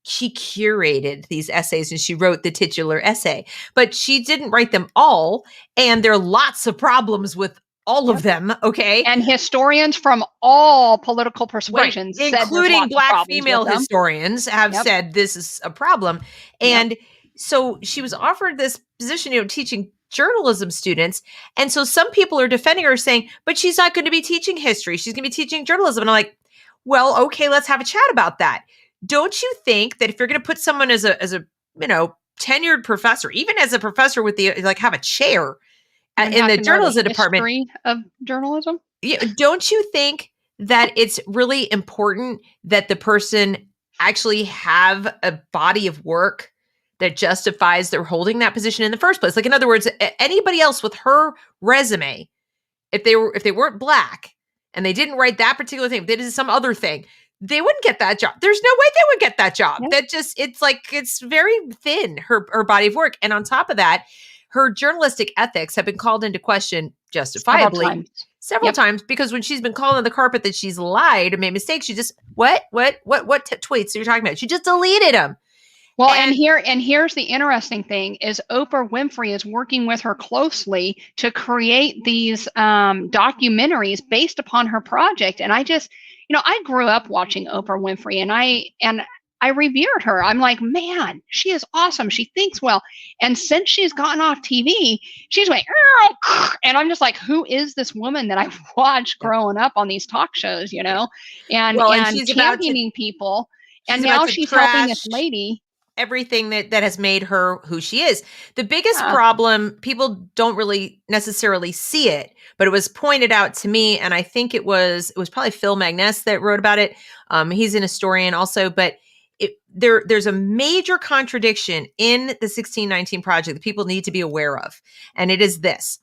She curated these essays, and she wrote the titular essay, but she didn't write them all. And there are lots of problems with all of them, okay? And historians from all political persuasions, right, including Black female historians, have said this is a problem. And so she was offered this position, teaching journalism students. And so some people are defending her, saying, but she's not going to be teaching history. She's going to be teaching journalism. And I'm like, well, okay, let's have a chat about that. Don't you think that if you're going to put someone as a tenured professor, even as a professor with have a chair in the journalism department of journalism, don't you think that it's really important that the person actually have a body of work that justifies their holding that position in the first place? Like, in other words, anybody else with her resume, if they weren't Black and they didn't write that particular thing, if they did some other thing, they wouldn't get that job. There's no way they would get that job. That just, it's very thin, her body of work. And on top of that, her journalistic ethics have been called into question justifiably several times, because when she's been called on the carpet that she's lied and made mistakes, she just, what tweets are you talking about? She just deleted them. Well, and here's the interesting thing is Oprah Winfrey is working with her closely to create these documentaries based upon her project. And I just, I grew up watching Oprah Winfrey, and I revered her. I'm like, man, she is awesome. She thinks well. And since she's gotten off TV, she's like, and I'm just like, who is this woman that I watched growing up on these talk shows, and she's championing people. And now she's helping this lady. Everything that has made her who she is. The biggest problem, people don't really necessarily see it, but it was pointed out to me, and I think it was probably Phil Magness that wrote about it. He's an historian also, but there's a major contradiction in the 1619 Project that people need to be aware of. And it is this.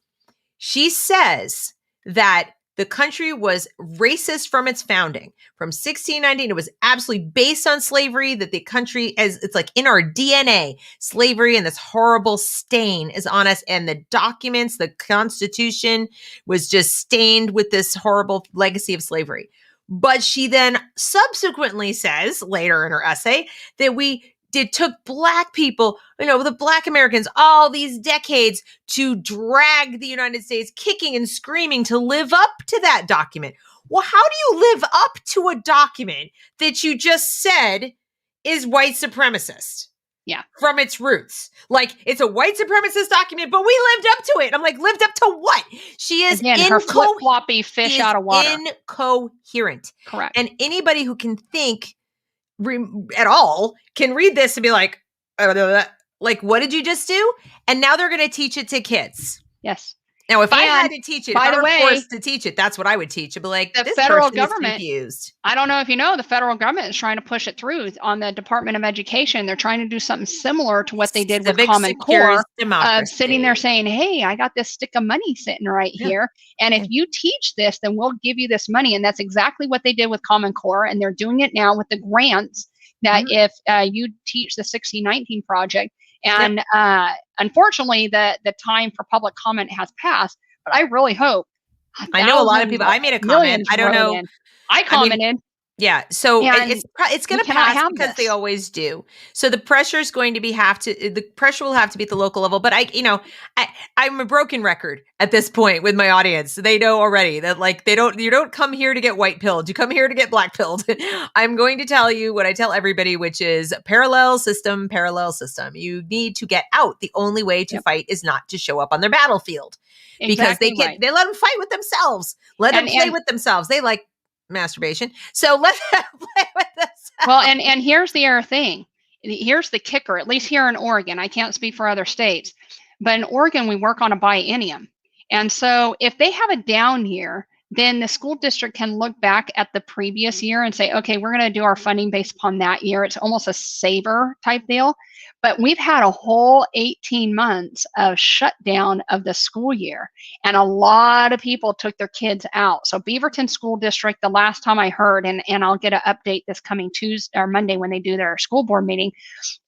She says that the country was racist from its founding. From 1619, it was absolutely based on slavery, that the country, it's like in our DNA, slavery and this horrible stain is on us. And the documents, the Constitution was just stained with this horrible legacy of slavery. But she then subsequently says later in her essay that took Black people, the Black Americans, all these decades to drag the United States kicking and screaming to live up to that document. Well, how do you live up to a document that you just said is white supremacist? Yeah. From its roots. Like, it's a white supremacist document, but we lived up to it. I'm like, lived up to what? She is her flip-floppy fish out of water. Incoherent. Correct. And anybody who can think at all can read this and be like, like, what did you just do? And now they're going to teach it to kids. Yes. Now, if I had to teach it, by if I the were way, forced to teach it, that's what I would teach. I'd be like, the federal government, I don't know if you know, the federal government is trying to push it through on the Department of Education. They're trying to do something similar to what they did with Common Core, sitting there saying, hey, I got this stick of money sitting right here. And if you teach this, then we'll give you this money. And that's exactly what they did with Common Core. And they're doing it now with the grants that if you teach the 1619 Project. And unfortunately, the time for public comment has passed. But I really hope. I know a lot of people. I made a comment. I don't know. I commented. Yeah. So it's going to pass because they always do. So the pressure is going to the pressure will have to be at the local level. But I'm a broken record at this point with my audience. They know already that like you don't come here to get white pilled. You come here to get black pilled. I'm going to tell you what I tell everybody, which is parallel system, parallel system. You need to get out. The only way to fight is not to show up on their battlefield because Exactly right. they let them fight with themselves. Let them play with themselves. They like masturbation. So let them play with themselves. Well, and here's the other thing. Here's the kicker, at least here in Oregon. I can't speak for other states, but in Oregon, we work on a biennium. And so if they have a down year, then the school district can look back at the previous year and say, okay, we're going to do our funding based upon that year. It's almost a saver type deal. But we've had a whole 18 months of shutdown of the school year, and a lot of people took their kids out. So Beaverton School District, the last time I heard, and I'll get an update this coming Tuesday or Monday when they do their school board meeting,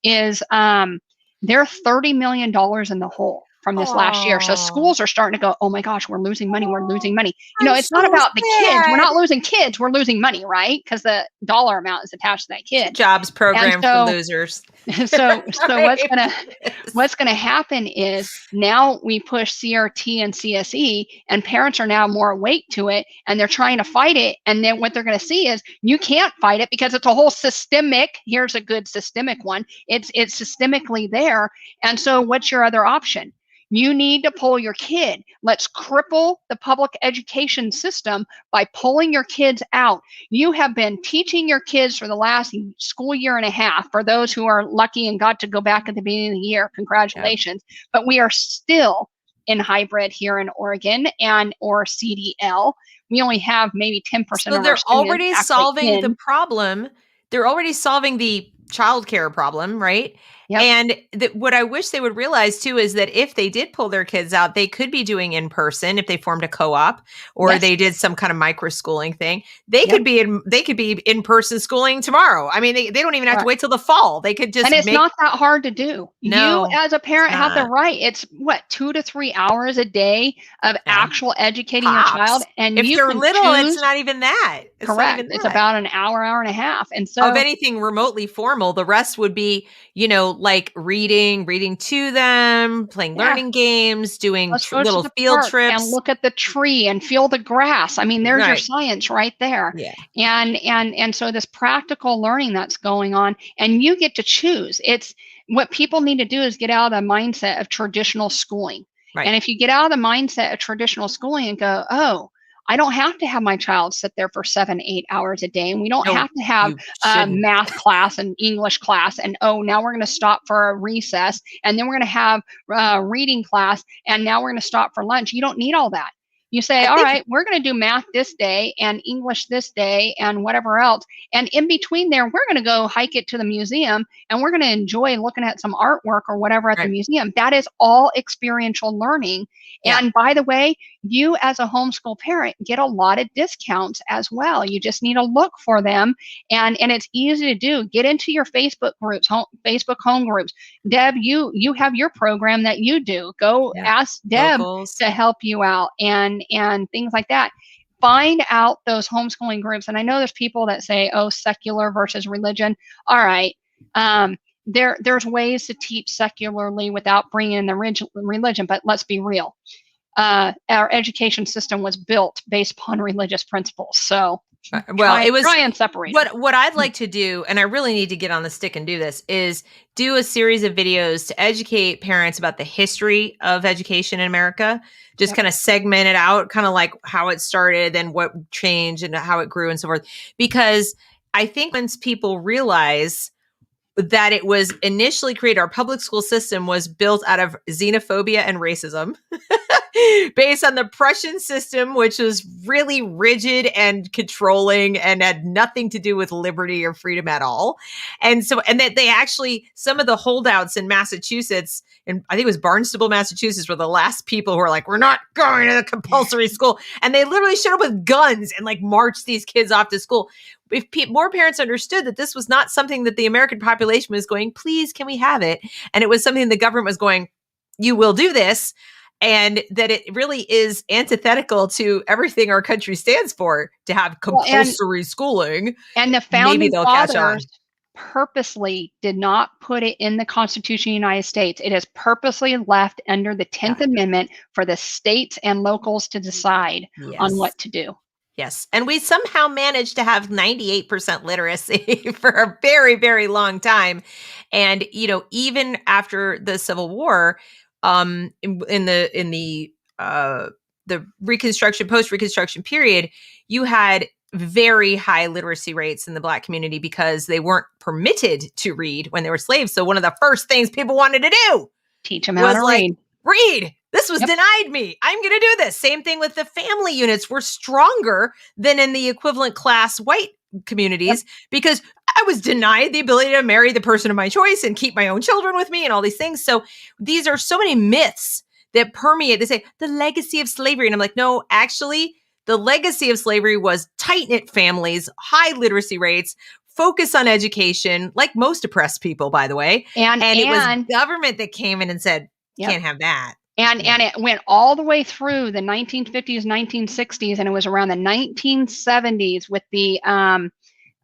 is they're $30 million in the hole from this last year. So schools are starting to go, oh my gosh, we're losing money. We're losing money. You know, it's not about the kids. We're not losing kids. We're losing money, right? Because the dollar amount is attached to that kid. Jobs program for losers. So what's gonna happen is now we push CRT and CSE, and parents are now more awake to it, and they're trying to fight it. And then what they're going to see is you can't fight it because it's a whole systemic. Here's a good systemic one. It's systemically there. And so what's your other option? You need to pull your kid. Let's cripple the public education system by pulling your kids out. You have been teaching your kids for the last school year and a half. For those who are lucky and got to go back at the beginning of the year, congratulations. Yeah. But we are still in hybrid here in Oregon or CDL. We only have maybe 10% of our students. So they're already solving the problem. They're already solving the childcare problem, right? Yep. And what I wish they would realize too is that if they did pull their kids out, they could be doing in person if they formed a co-op or they did some kind of micro schooling thing. They could be in person schooling tomorrow. I mean, they don't even have to wait till the fall. They could just and it's not that hard to do. No, you as a parent have the right. It's 2 to 3 hours a day of actual educating your child. And if you're little, it's not even that. Correct. It's about an hour and a half. And so of anything remotely formal, the rest would be, like reading to them, playing learning games, doing little field trips. And look at the tree and feel the grass. I mean, there's your science right there. Yeah. And so this practical learning that's going on, and you get to choose. It's what people need to do is get out of the mindset of traditional schooling. Right. And if you get out of the mindset of traditional schooling and go, oh, I don't have to have my child sit there for 7-8 hours a day. And we don't have to have math class and English class. And, now we're going to stop for a recess. And then we're going to have reading class. And now we're going to stop for lunch. You don't need all that. You say, all right, we're going to do math this day and English this day and whatever else. And in between there, we're going to go hike it to the museum and we're going to enjoy looking at some artwork or whatever at the museum. That is all experiential learning. Yeah. And by the way, you as a homeschool parent get a lot of discounts as well. You just need to look for them. And it's easy to do. Get into your Facebook groups, Facebook home groups. Deb, you have your program that you do. Go ask Deb to help you out and things like that. Find out those homeschooling groups. And I know there's people that say, secular versus religion. All right. There's ways to teach secularly without bringing in the religion, but let's be real. Our education system was built based upon religious principles. So try and separate. What I'd like to do, and I really need to get on the stick and do this, is do a series of videos to educate parents about the history of education in America. Just kind of segment it out, kind of like how it started and what changed and how it grew and so forth. Because I think once people realize that it was initially created, our public school system was built out of xenophobia and racism based on the Prussian system, which was really rigid and controlling and had nothing to do with liberty or freedom at all. And that they actually, some of the holdouts in Massachusetts, and I think it was Barnstable, Massachusetts, were the last people who were like, we're not going to the compulsory school. And they literally showed up with guns and marched these kids off to school. If more parents understood that this was not something that the American population was going, please, can we have it? And it was something the government was going, you will do this. And that it really is antithetical to everything our country stands for, to have compulsory schooling. And the founding fathers, purposely did not put it in the Constitution of the United States. It is purposely left under the 10th Amendment for the states and locals to decide on what to do. Yes. And we somehow managed to have 98% literacy for a very, very long time. And, even after the Civil War, in the Reconstruction, post-Reconstruction period, you had very high literacy rates in the Black community because they weren't permitted to read when they were slaves. So one of the first things people wanted to do, teach them how to read. Read. This was denied me. I'm going to do this. Same thing with the family units were stronger than in the equivalent class white communities because I was denied the ability to marry the person of my choice and keep my own children with me and all these things. So these are so many myths that permeate. They say the legacy of slavery. And I'm like, no, actually, the legacy of slavery was tight-knit families, high literacy rates, focus on education, like most oppressed people, by the way. And it was government that came in and said, can't have that. And it went all the way through the 1950s, 1960s, and it was around the 1970s with the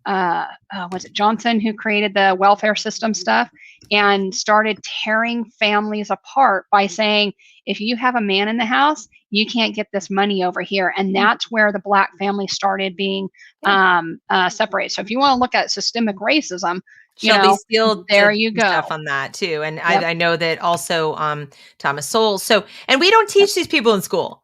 was it Johnson who created the welfare system stuff and started tearing families apart by saying, if you have a man in the house, you can't get this money over here. And that's where the Black family started being separated. So if you want to look at systemic racism, Shelby Steele, there you go. Stuff on that too, and I know that also Thomas Sowell. So, and we don't teach these people in school.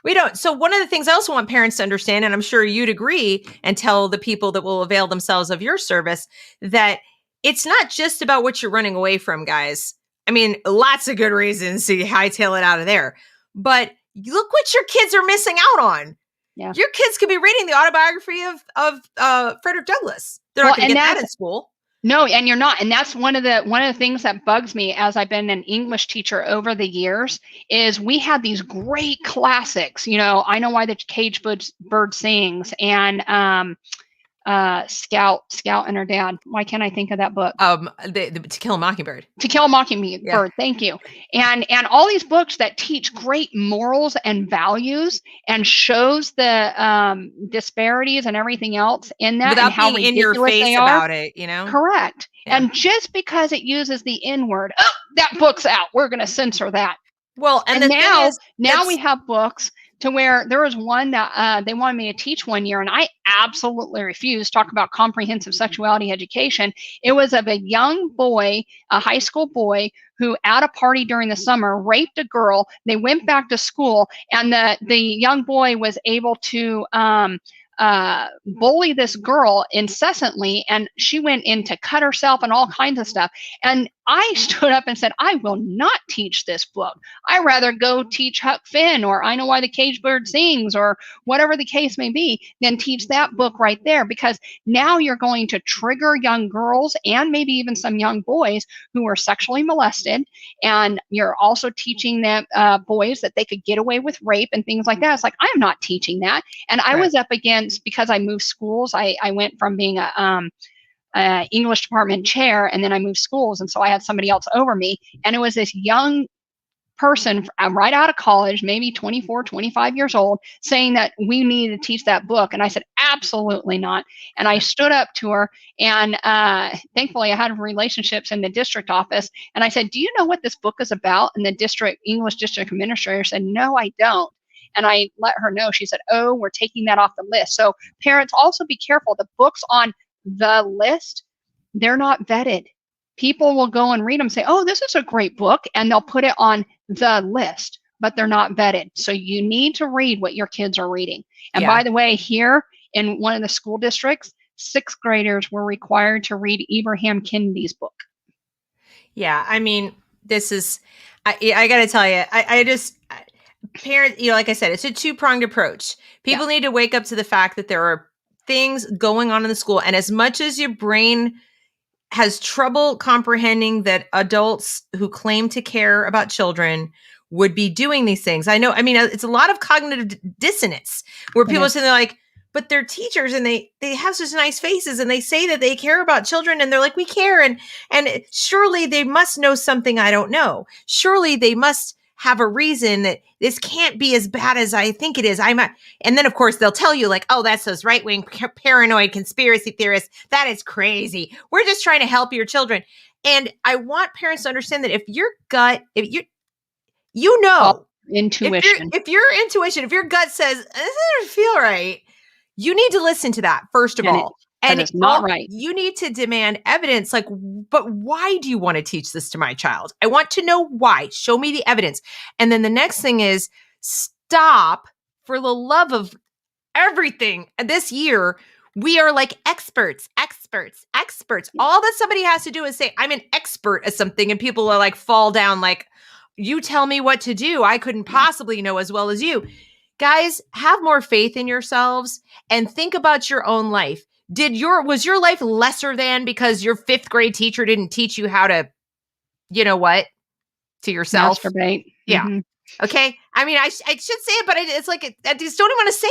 We don't. So, one of the things I also want parents to understand, and I'm sure you'd agree, and tell the people that will avail themselves of your service, that it's not just about what you're running away from, guys. I mean, lots of good reasons to hightail it out of there, but look what your kids are missing out on. Yeah. Your kids could be reading the autobiography of Frederick Douglass. They're not going to get that in school. No, and you're not. And that's one of the things that bugs me as I've been an English teacher over the years is we had these great classics, I Know Why the Caged Bird Sings and Scout and Her Dad. Why can't I think of that book? To Kill a Mockingbird. To Kill a Mockingbird. Thank you. And all these books that teach great morals and values and shows the disparities and everything else in that, without and how being in your face about it, Correct. Yeah. And just because it uses the N-word, that book's out. We're going to censor that. Well, and now we have books to where there was one that they wanted me to teach one year, and I absolutely refused. Talk about comprehensive sexuality education. It was of a young boy, a high school boy, who at a party during the summer raped a girl. They went back to school, and the young boy was able to bully this girl incessantly, and she went in to cut herself and all kinds of stuff. And I stood up and said, I will not teach this book. I'd rather go teach Huck Finn or I Know Why the Caged Bird Sings or whatever the case may be than teach that book right there, because now you're going to trigger young girls and maybe even some young boys who are sexually molested. And you're also teaching them boys that they could get away with rape and things like that. It's like, I'm not teaching that. And I was up against, because I moved schools, I went from being a English department chair, and then I moved schools, and so I had somebody else over me, and it was this young person right out of college, maybe 24, 25 years old, saying that we needed to teach that book. And I said, absolutely not. And I stood up to her, and thankfully I had relationships in the district office, and I said, do you know what this book is about? And the English district administrator said, no, I don't. And I let her know. She said, oh, we're taking that off the list. So parents, also be careful. The books on the list, they're not vetted. People will go and read them, say, oh, this is a great book, and they'll put it on the list, but they're not vetted. So you need to read what your kids are reading. And by the way, here in one of the school districts, 6th graders were required to read Ibram Kennedy's book. Yeah, I mean, this is, I got to tell you, I just, parents, like I said, it's a two-pronged approach. People need to wake up to the fact that there are things going on in the school. And as much as your brain has trouble comprehending that adults who claim to care about children would be doing these things. I know, I mean, it's a lot of cognitive dissonance where people are saying, they're like, but they're teachers and they have such nice faces and they say that they care about children, and they're like, we care. And surely they must know something I don't know. Surely they must have a reason that this can't be as bad as I think it is. And then of course they'll tell you like, oh, that's those right-wing paranoid conspiracy theorists. That is crazy. We're just trying to help your children. And I want parents to understand that if your gut, intuition. If your intuition, if your gut says, this doesn't feel right, you need to listen to that, first of all. And it's not right. You need to demand evidence. Like, but why do you want to teach this to my child? I want to know why. Show me the evidence. And then the next thing is stop, for the love of everything. This year, we are like experts. All that somebody has to do is say, I'm an expert at something. And people are like, fall down like, you tell me what to do. I couldn't possibly know as well as you. Guys, have more faith in yourselves and think about your own life. Was your life lesser than because your 5th grade teacher didn't teach you how to, to yourself? Masturbate. Yeah. Mm-hmm. Okay. I mean, I should say it, but it's like, I just don't even want to say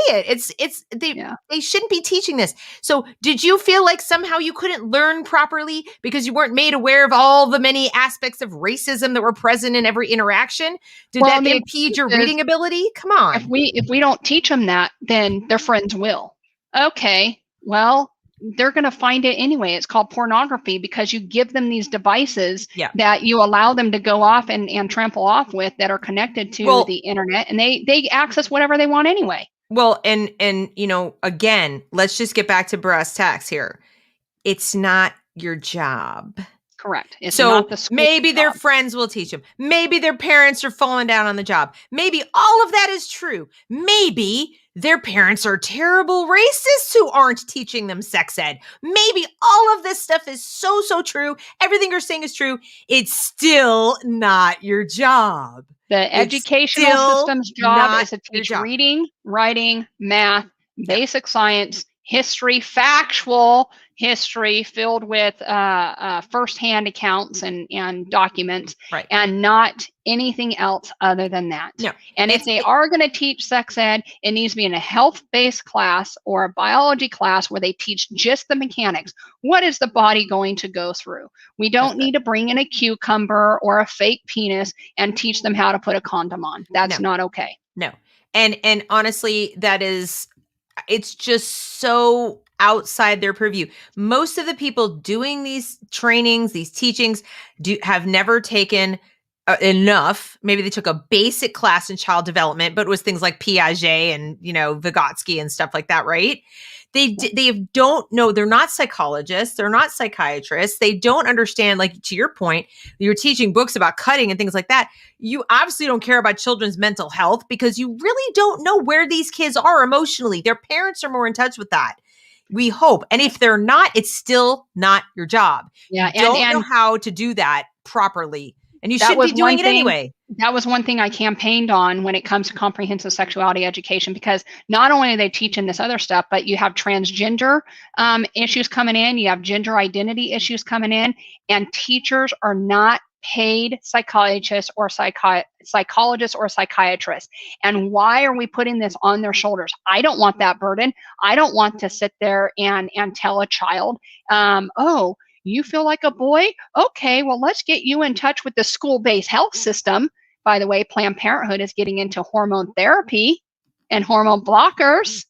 it. They shouldn't be teaching this. So did you feel like somehow you couldn't learn properly because you weren't made aware of all the many aspects of racism that were present in every interaction? Did that impede your reading ability? Come on. If we don't teach them that, then their friends will. Okay. Well, they're going to find it anyway. It's called pornography because you give them these devices that you allow them to go off and trample off with that are connected to the internet, and they access whatever they want anyway. Well, and again, let's just get back to brass tacks here. It's not your job. Correct. It's so not the school maybe job. Their friends will teach them. Maybe their parents are falling down on the job. Maybe all of that is true. Maybe their parents are terrible racists who aren't teaching them sex ed. Maybe all of this stuff is so true. Everything you're saying is true. It's still not your job. The educational system's job is to teach reading, writing, math, basic science, history, factual history filled with firsthand accounts and documents, and not anything else other than that. No. And if they are going to teach sex ed, it needs to be in a health-based class or a biology class where they teach just the mechanics. What is the body going to go through? We don't need to bring in a cucumber or a fake penis and teach them how to put a condom on. That's not okay. No. And honestly, it's just so outside their purview. Most of the people doing these trainings, these teachings, have never taken enough. Maybe they took a basic class in child development, but it was things like Piaget and, Vygotsky and stuff like that, right? They don't know. They're not psychologists. They're not psychiatrists. They don't understand, like to your point, you're teaching books about cutting and things like that. You obviously don't care about children's mental health because you really don't know where these kids are emotionally. Their parents are more in touch with that. We hope. And if they're not, it's still not your job. Yeah, you don't know how to do that properly. And you should be doing it anyway. That was one thing I campaigned on when it comes to comprehensive sexuality education, because not only are they teaching this other stuff, but you have transgender issues coming in, you have gender identity issues coming in, and teachers are not paid psychologists or psychologists or psychiatrists. And why are we putting this on their shoulders? I don't want that burden. I don't want to sit there and tell a child, oh, you feel like a boy? Okay, well, let's get you in touch with the school-based health system. By the way, Planned Parenthood is getting into hormone therapy and hormone blockers.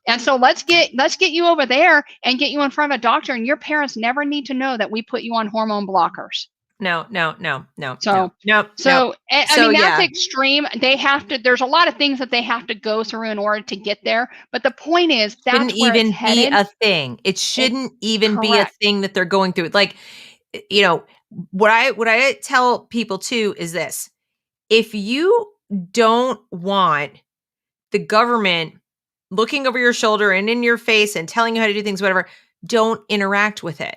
And so let's get you over there and get you in front of a doctor, and your parents never need to know that we put you on hormone blockers. No. So that's extreme. They have to, there's a lot of things that they have to go through in order to get there. But the point is, that's shouldn't even be a thing. It shouldn't even be a thing that they're going through. Like, what I tell people too is this: if you don't want the government looking over your shoulder and in your face and telling you how to do things, whatever, don't interact with it.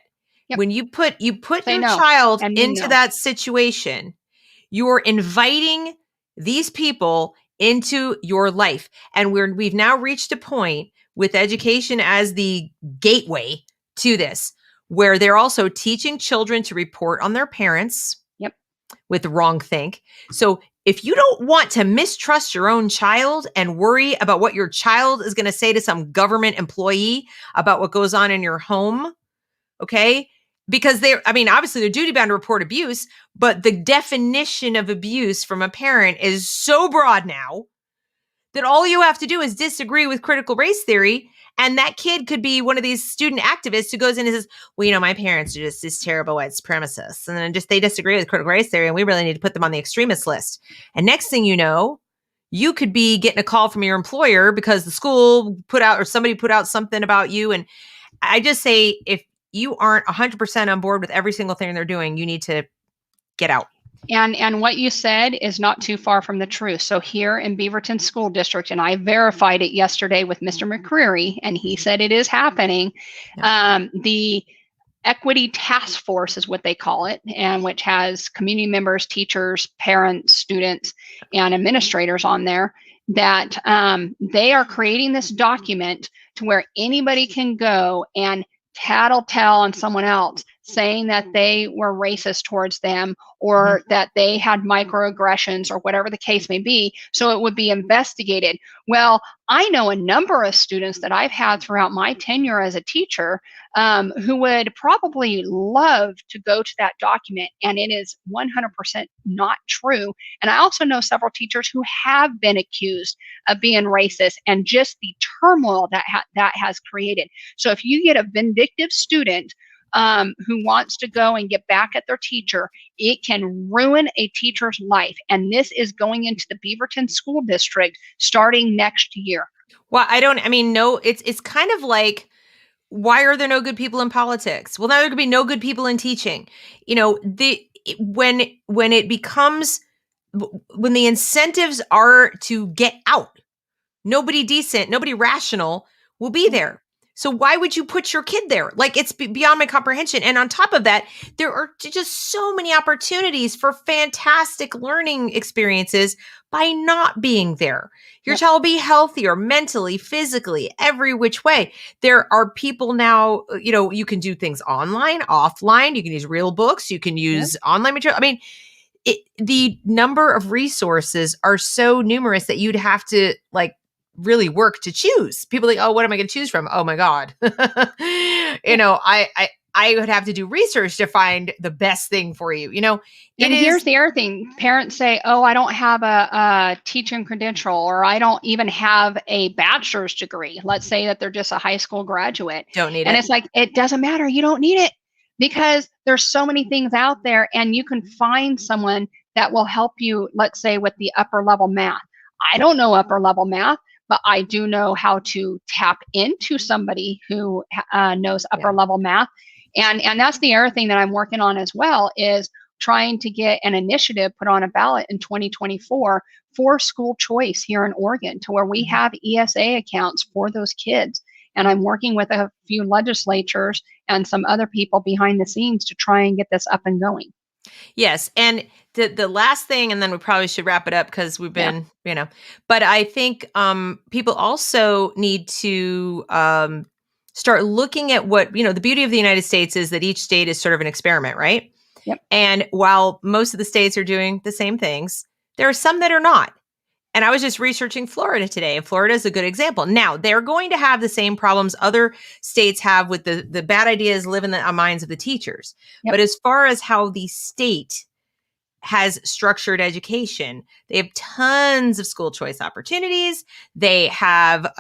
Yep. When you put your child into that situation, you're inviting these people into your life. And we've now reached a point with education as the gateway to this, where they're also teaching children to report on their parents with wrong think. So if you don't want to mistrust your own child and worry about what your child is going to say to some government employee about what goes on in your home, okay, because obviously they're duty bound to report abuse, but the definition of abuse from a parent is so broad now that all you have to do is disagree with critical race theory. And that kid could be one of these student activists who goes in and says, well, my parents are just these terrible white supremacists. And then they disagree with critical race theory, and we really need to put them on the extremist list. And next thing you know, you could be getting a call from your employer because the school put out, or somebody put out something about you. And I just say, if you aren't 100% on board with every single thing they're doing, you need to get out. And what you said is not too far from the truth. So here in Beaverton School District, and I verified it yesterday with Mr. McCreary, and he said it is happening. Yeah. The Equity Task Force is what they call it, and which has community members, teachers, parents, students, and administrators on there, that they are creating this document to where anybody can go and tattletale on someone else, saying that they were racist towards them, or that they had microaggressions, or whatever the case may be, so it would be investigated. Well, I know a number of students that I've had throughout my tenure as a teacher who would probably love to go to that document, and it is 100% not true. And I also know several teachers who have been accused of being racist, and just the turmoil that that has created. So if you get a vindictive student who wants to go and get back at their teacher, it can ruin a teacher's life. And this is going into the Beaverton School District starting next year. Well, no, it's kind of like, why are there no good people in politics? Well, now there could be no good people in teaching. When the incentives are to get out, nobody decent, nobody rational will be there. So why would you put your kid there? Like, it's beyond my comprehension. And on top of that, there are just so many opportunities for fantastic learning experiences by not being there. Your child will be healthier mentally, physically, every which way. There are people now, you can do things online, offline. You can use real books. You can use online material. The number of resources are so numerous that you'd have to really work to choose. People like, oh, what am I going to choose from? Oh my God. I would have to do research to find the best thing for you. Here's the other thing. Parents say, oh, I don't have a teaching credential, or I don't even have a bachelor's degree. Let's say that they're just a high school graduate. Don't need it. And it's like, it doesn't matter. You don't need it, because there's so many things out there, and you can find someone that will help you, let's say, with the upper level math. I don't know upper level math, but I do know how to tap into somebody who knows upper level math. And that's the other thing that I'm working on as well, is trying to get an initiative put on a ballot in 2024 for school choice here in Oregon, to where we have ESA accounts for those kids. And I'm working with a few legislatures and some other people behind the scenes to try and get this up and going. Yes. And the last thing, and then we probably should wrap it up because we've been, but I think people also need to start looking at what, the beauty of the United States is that each state is sort of an experiment, right? Yep. And while most of the states are doing the same things, there are some that are not. And I was just researching Florida today, and Florida is a good example. Now, they're going to have the same problems other states have with the bad ideas live in the minds of the teachers. Yep. But as far as how the state has structured education, they have tons of school choice opportunities. They have,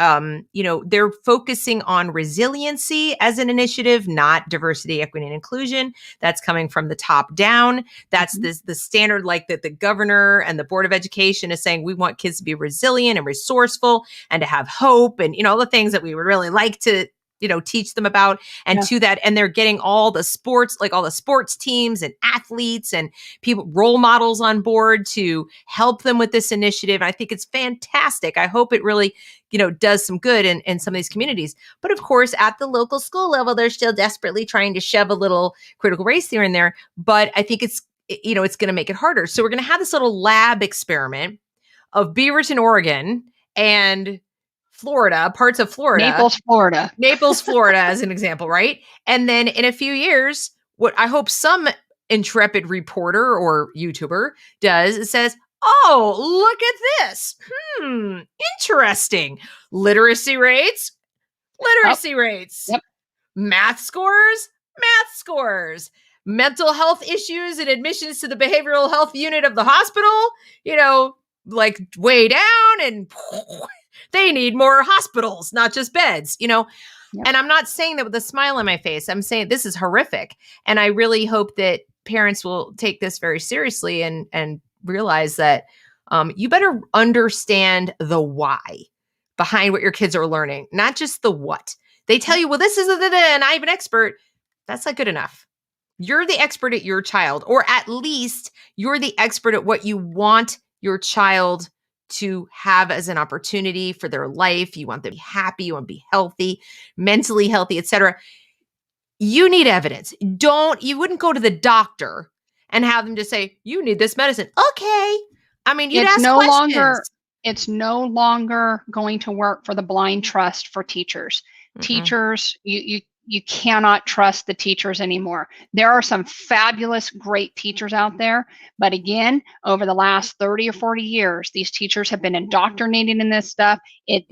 they're focusing on resiliency as an initiative, not diversity, equity, and inclusion. That's coming from the top down. That's the standard, like that the governor and the Board of Education is saying, we want kids to be resilient and resourceful and to have hope, and, all the things that we would really like to teach them about. And to that, and they're getting all the sports, like all the sports teams and athletes and people, role models on board to help them with this initiative. I think it's fantastic. I hope it really, does some good in some of these communities. But of course, at the local school level, they're still desperately trying to shove a little critical race theory in there. But I think it's going to make it harder. So we're going to have this little lab experiment of Beaverton, Oregon, and Florida, parts of Florida. Naples, Florida, as an example, right? And then in a few years, what I hope some intrepid reporter or YouTuber does is says, oh, look at this. Interesting. Literacy rates. Yep. Math scores. math scores, mental health issues and admissions to the behavioral health unit of the hospital, like way down, and they need more hospitals, not just beds, Yep. And I'm not saying that with a smile on my face. I'm saying this is horrific. And I really hope that parents will take this very seriously and realize that you better understand the why behind what your kids are learning, not just the what. They tell you, well, this is and I'm an expert. That's not good enough. You're the expert at your child, or at least you're the expert at what you want your child to have as an opportunity for their life. You want them to be happy, you want to be healthy, mentally healthy, etc. You need evidence. You wouldn't go to the doctor and have them just say, you need this medicine. Okay. I mean, you'd ask questions. It's no longer going to work for the blind trust for teachers. Mm-mm. Teachers, you cannot trust the teachers anymore. There are some fabulous, great teachers out there. But again, over the last 30 or 40 years, these teachers have been indoctrinated in this stuff.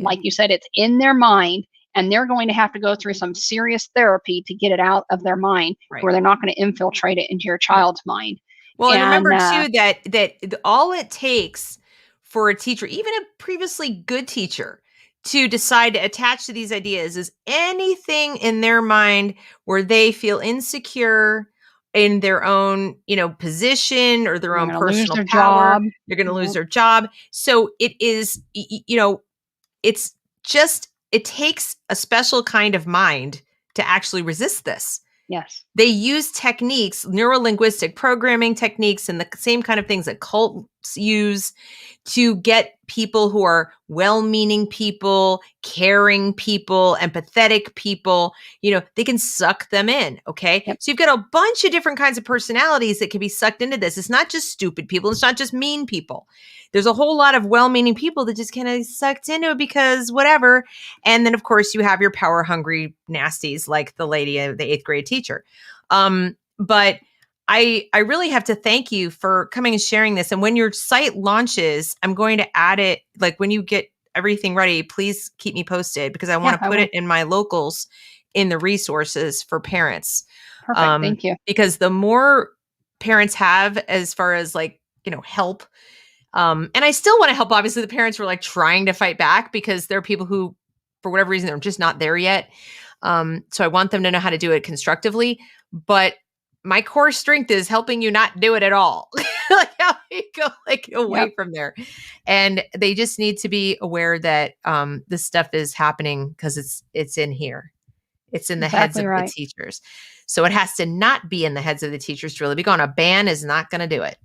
Like you said, it's in their mind, and they're going to have to go through some serious therapy to get it out of their mind, right, where they're not going to infiltrate it into your child's mind. Well, and remember too, that all it takes for a teacher, even a previously good teacher, to decide to attach to these ideas is anything in their mind where they feel insecure in their own, position or their own personal power. They're going to lose their job. So it is, it's just, it takes a special kind of mind to actually resist this. Yes. They use techniques, neuro-linguistic programming techniques, and the same kind of things that cults use to get people who are well-meaning people, caring people, empathetic people, they can suck them in, okay? Yep. So you've got a bunch of different kinds of personalities that can be sucked into this. It's not just stupid people. It's not just mean people. There's a whole lot of well-meaning people that just kind of sucked into it because whatever. And then, of course, you have your power-hungry nasties like the lady, the 8th grade teacher. But I really have to thank you for coming and sharing this. And when your site launches, I'm going to add it, like when you get everything ready, please keep me posted because I want to put it in my locals in the resources for parents. Perfect. Thank you. Because the more parents have as far as help, and I still want to help, obviously, the parents who are trying to fight back because there are people who, for whatever reason, they're just not there yet. So I want them to know how to do it constructively. But my core strength is helping you not do it at all. How you go away from there. And they just need to be aware that this stuff is happening because it's in here. It's in the heads of the teachers. So it has to not be in the heads of the teachers to really be gone. A ban is not going to do it.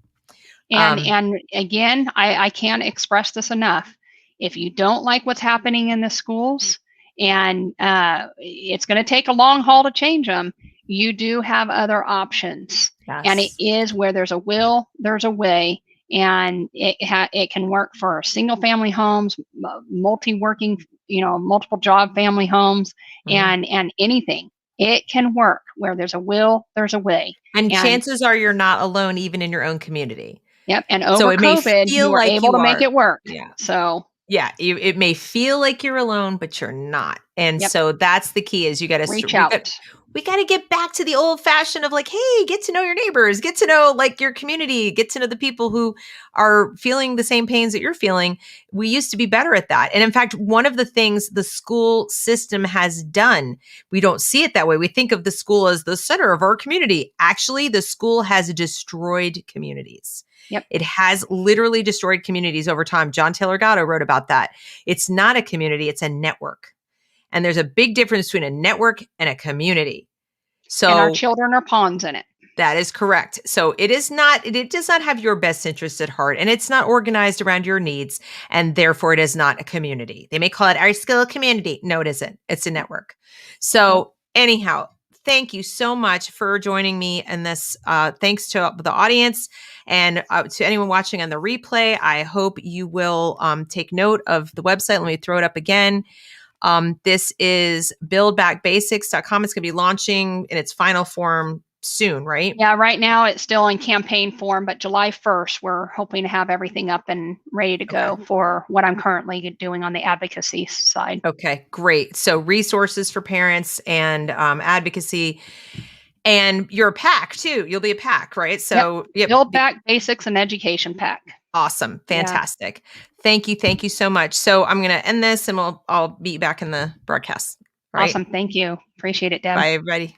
And again, I can't express this enough. If you don't like what's happening in the schools, and it's going to take a long haul to change them, you do have other options. Yes. And it is where there's a will, there's a way. And it can work for single family homes, multi-working, multiple job family homes, and anything. It can work where there's a will, there's a way. And chances are you're not alone, even in your own community. Yep. And over COVID, you were able to make it work. Yeah. So yeah, it may feel like you're alone, but you're not. And so that's the key is you got to reach out. We got to get back to the old fashioned of hey, get to know your neighbors, get to know your community, get to know the people who are feeling the same pains that you're feeling. We used to be better at that. And in fact, one of the things the school system has done, we don't see it that way. We think of the school as the center of our community. Actually, the school has destroyed communities. Yep. It has literally destroyed communities over time. John Taylor Gatto wrote about that. It's not a community, it's a network. And there's a big difference between a network and a community. So and our children are pawns in it. That is correct. So it does not have your best interest at heart, and it's not organized around your needs, and therefore it is not a community. They may call it our skill community. No, it isn't. It's a network. So anyhow, thank you so much for joining me in this. Thanks to the audience and to anyone watching on the replay. I hope you will take note of the website. Let me throw it up again. This is buildbackbasics.com. It's going to be launching in its final form soon, right? Yeah, right now it's still in campaign form, but July 1st, we're hoping to have everything up and ready to go for what I'm currently doing on the advocacy side. Okay, great. So resources for parents and advocacy. And you're a pack too. You'll be a pack, right? So Yep. Build back basics and education pack. Awesome. Fantastic. Yeah. Thank you. Thank you so much. So I'm going to end this and I'll be back in the broadcast. Right? Awesome. Thank you. Appreciate it, Deb. Bye, everybody.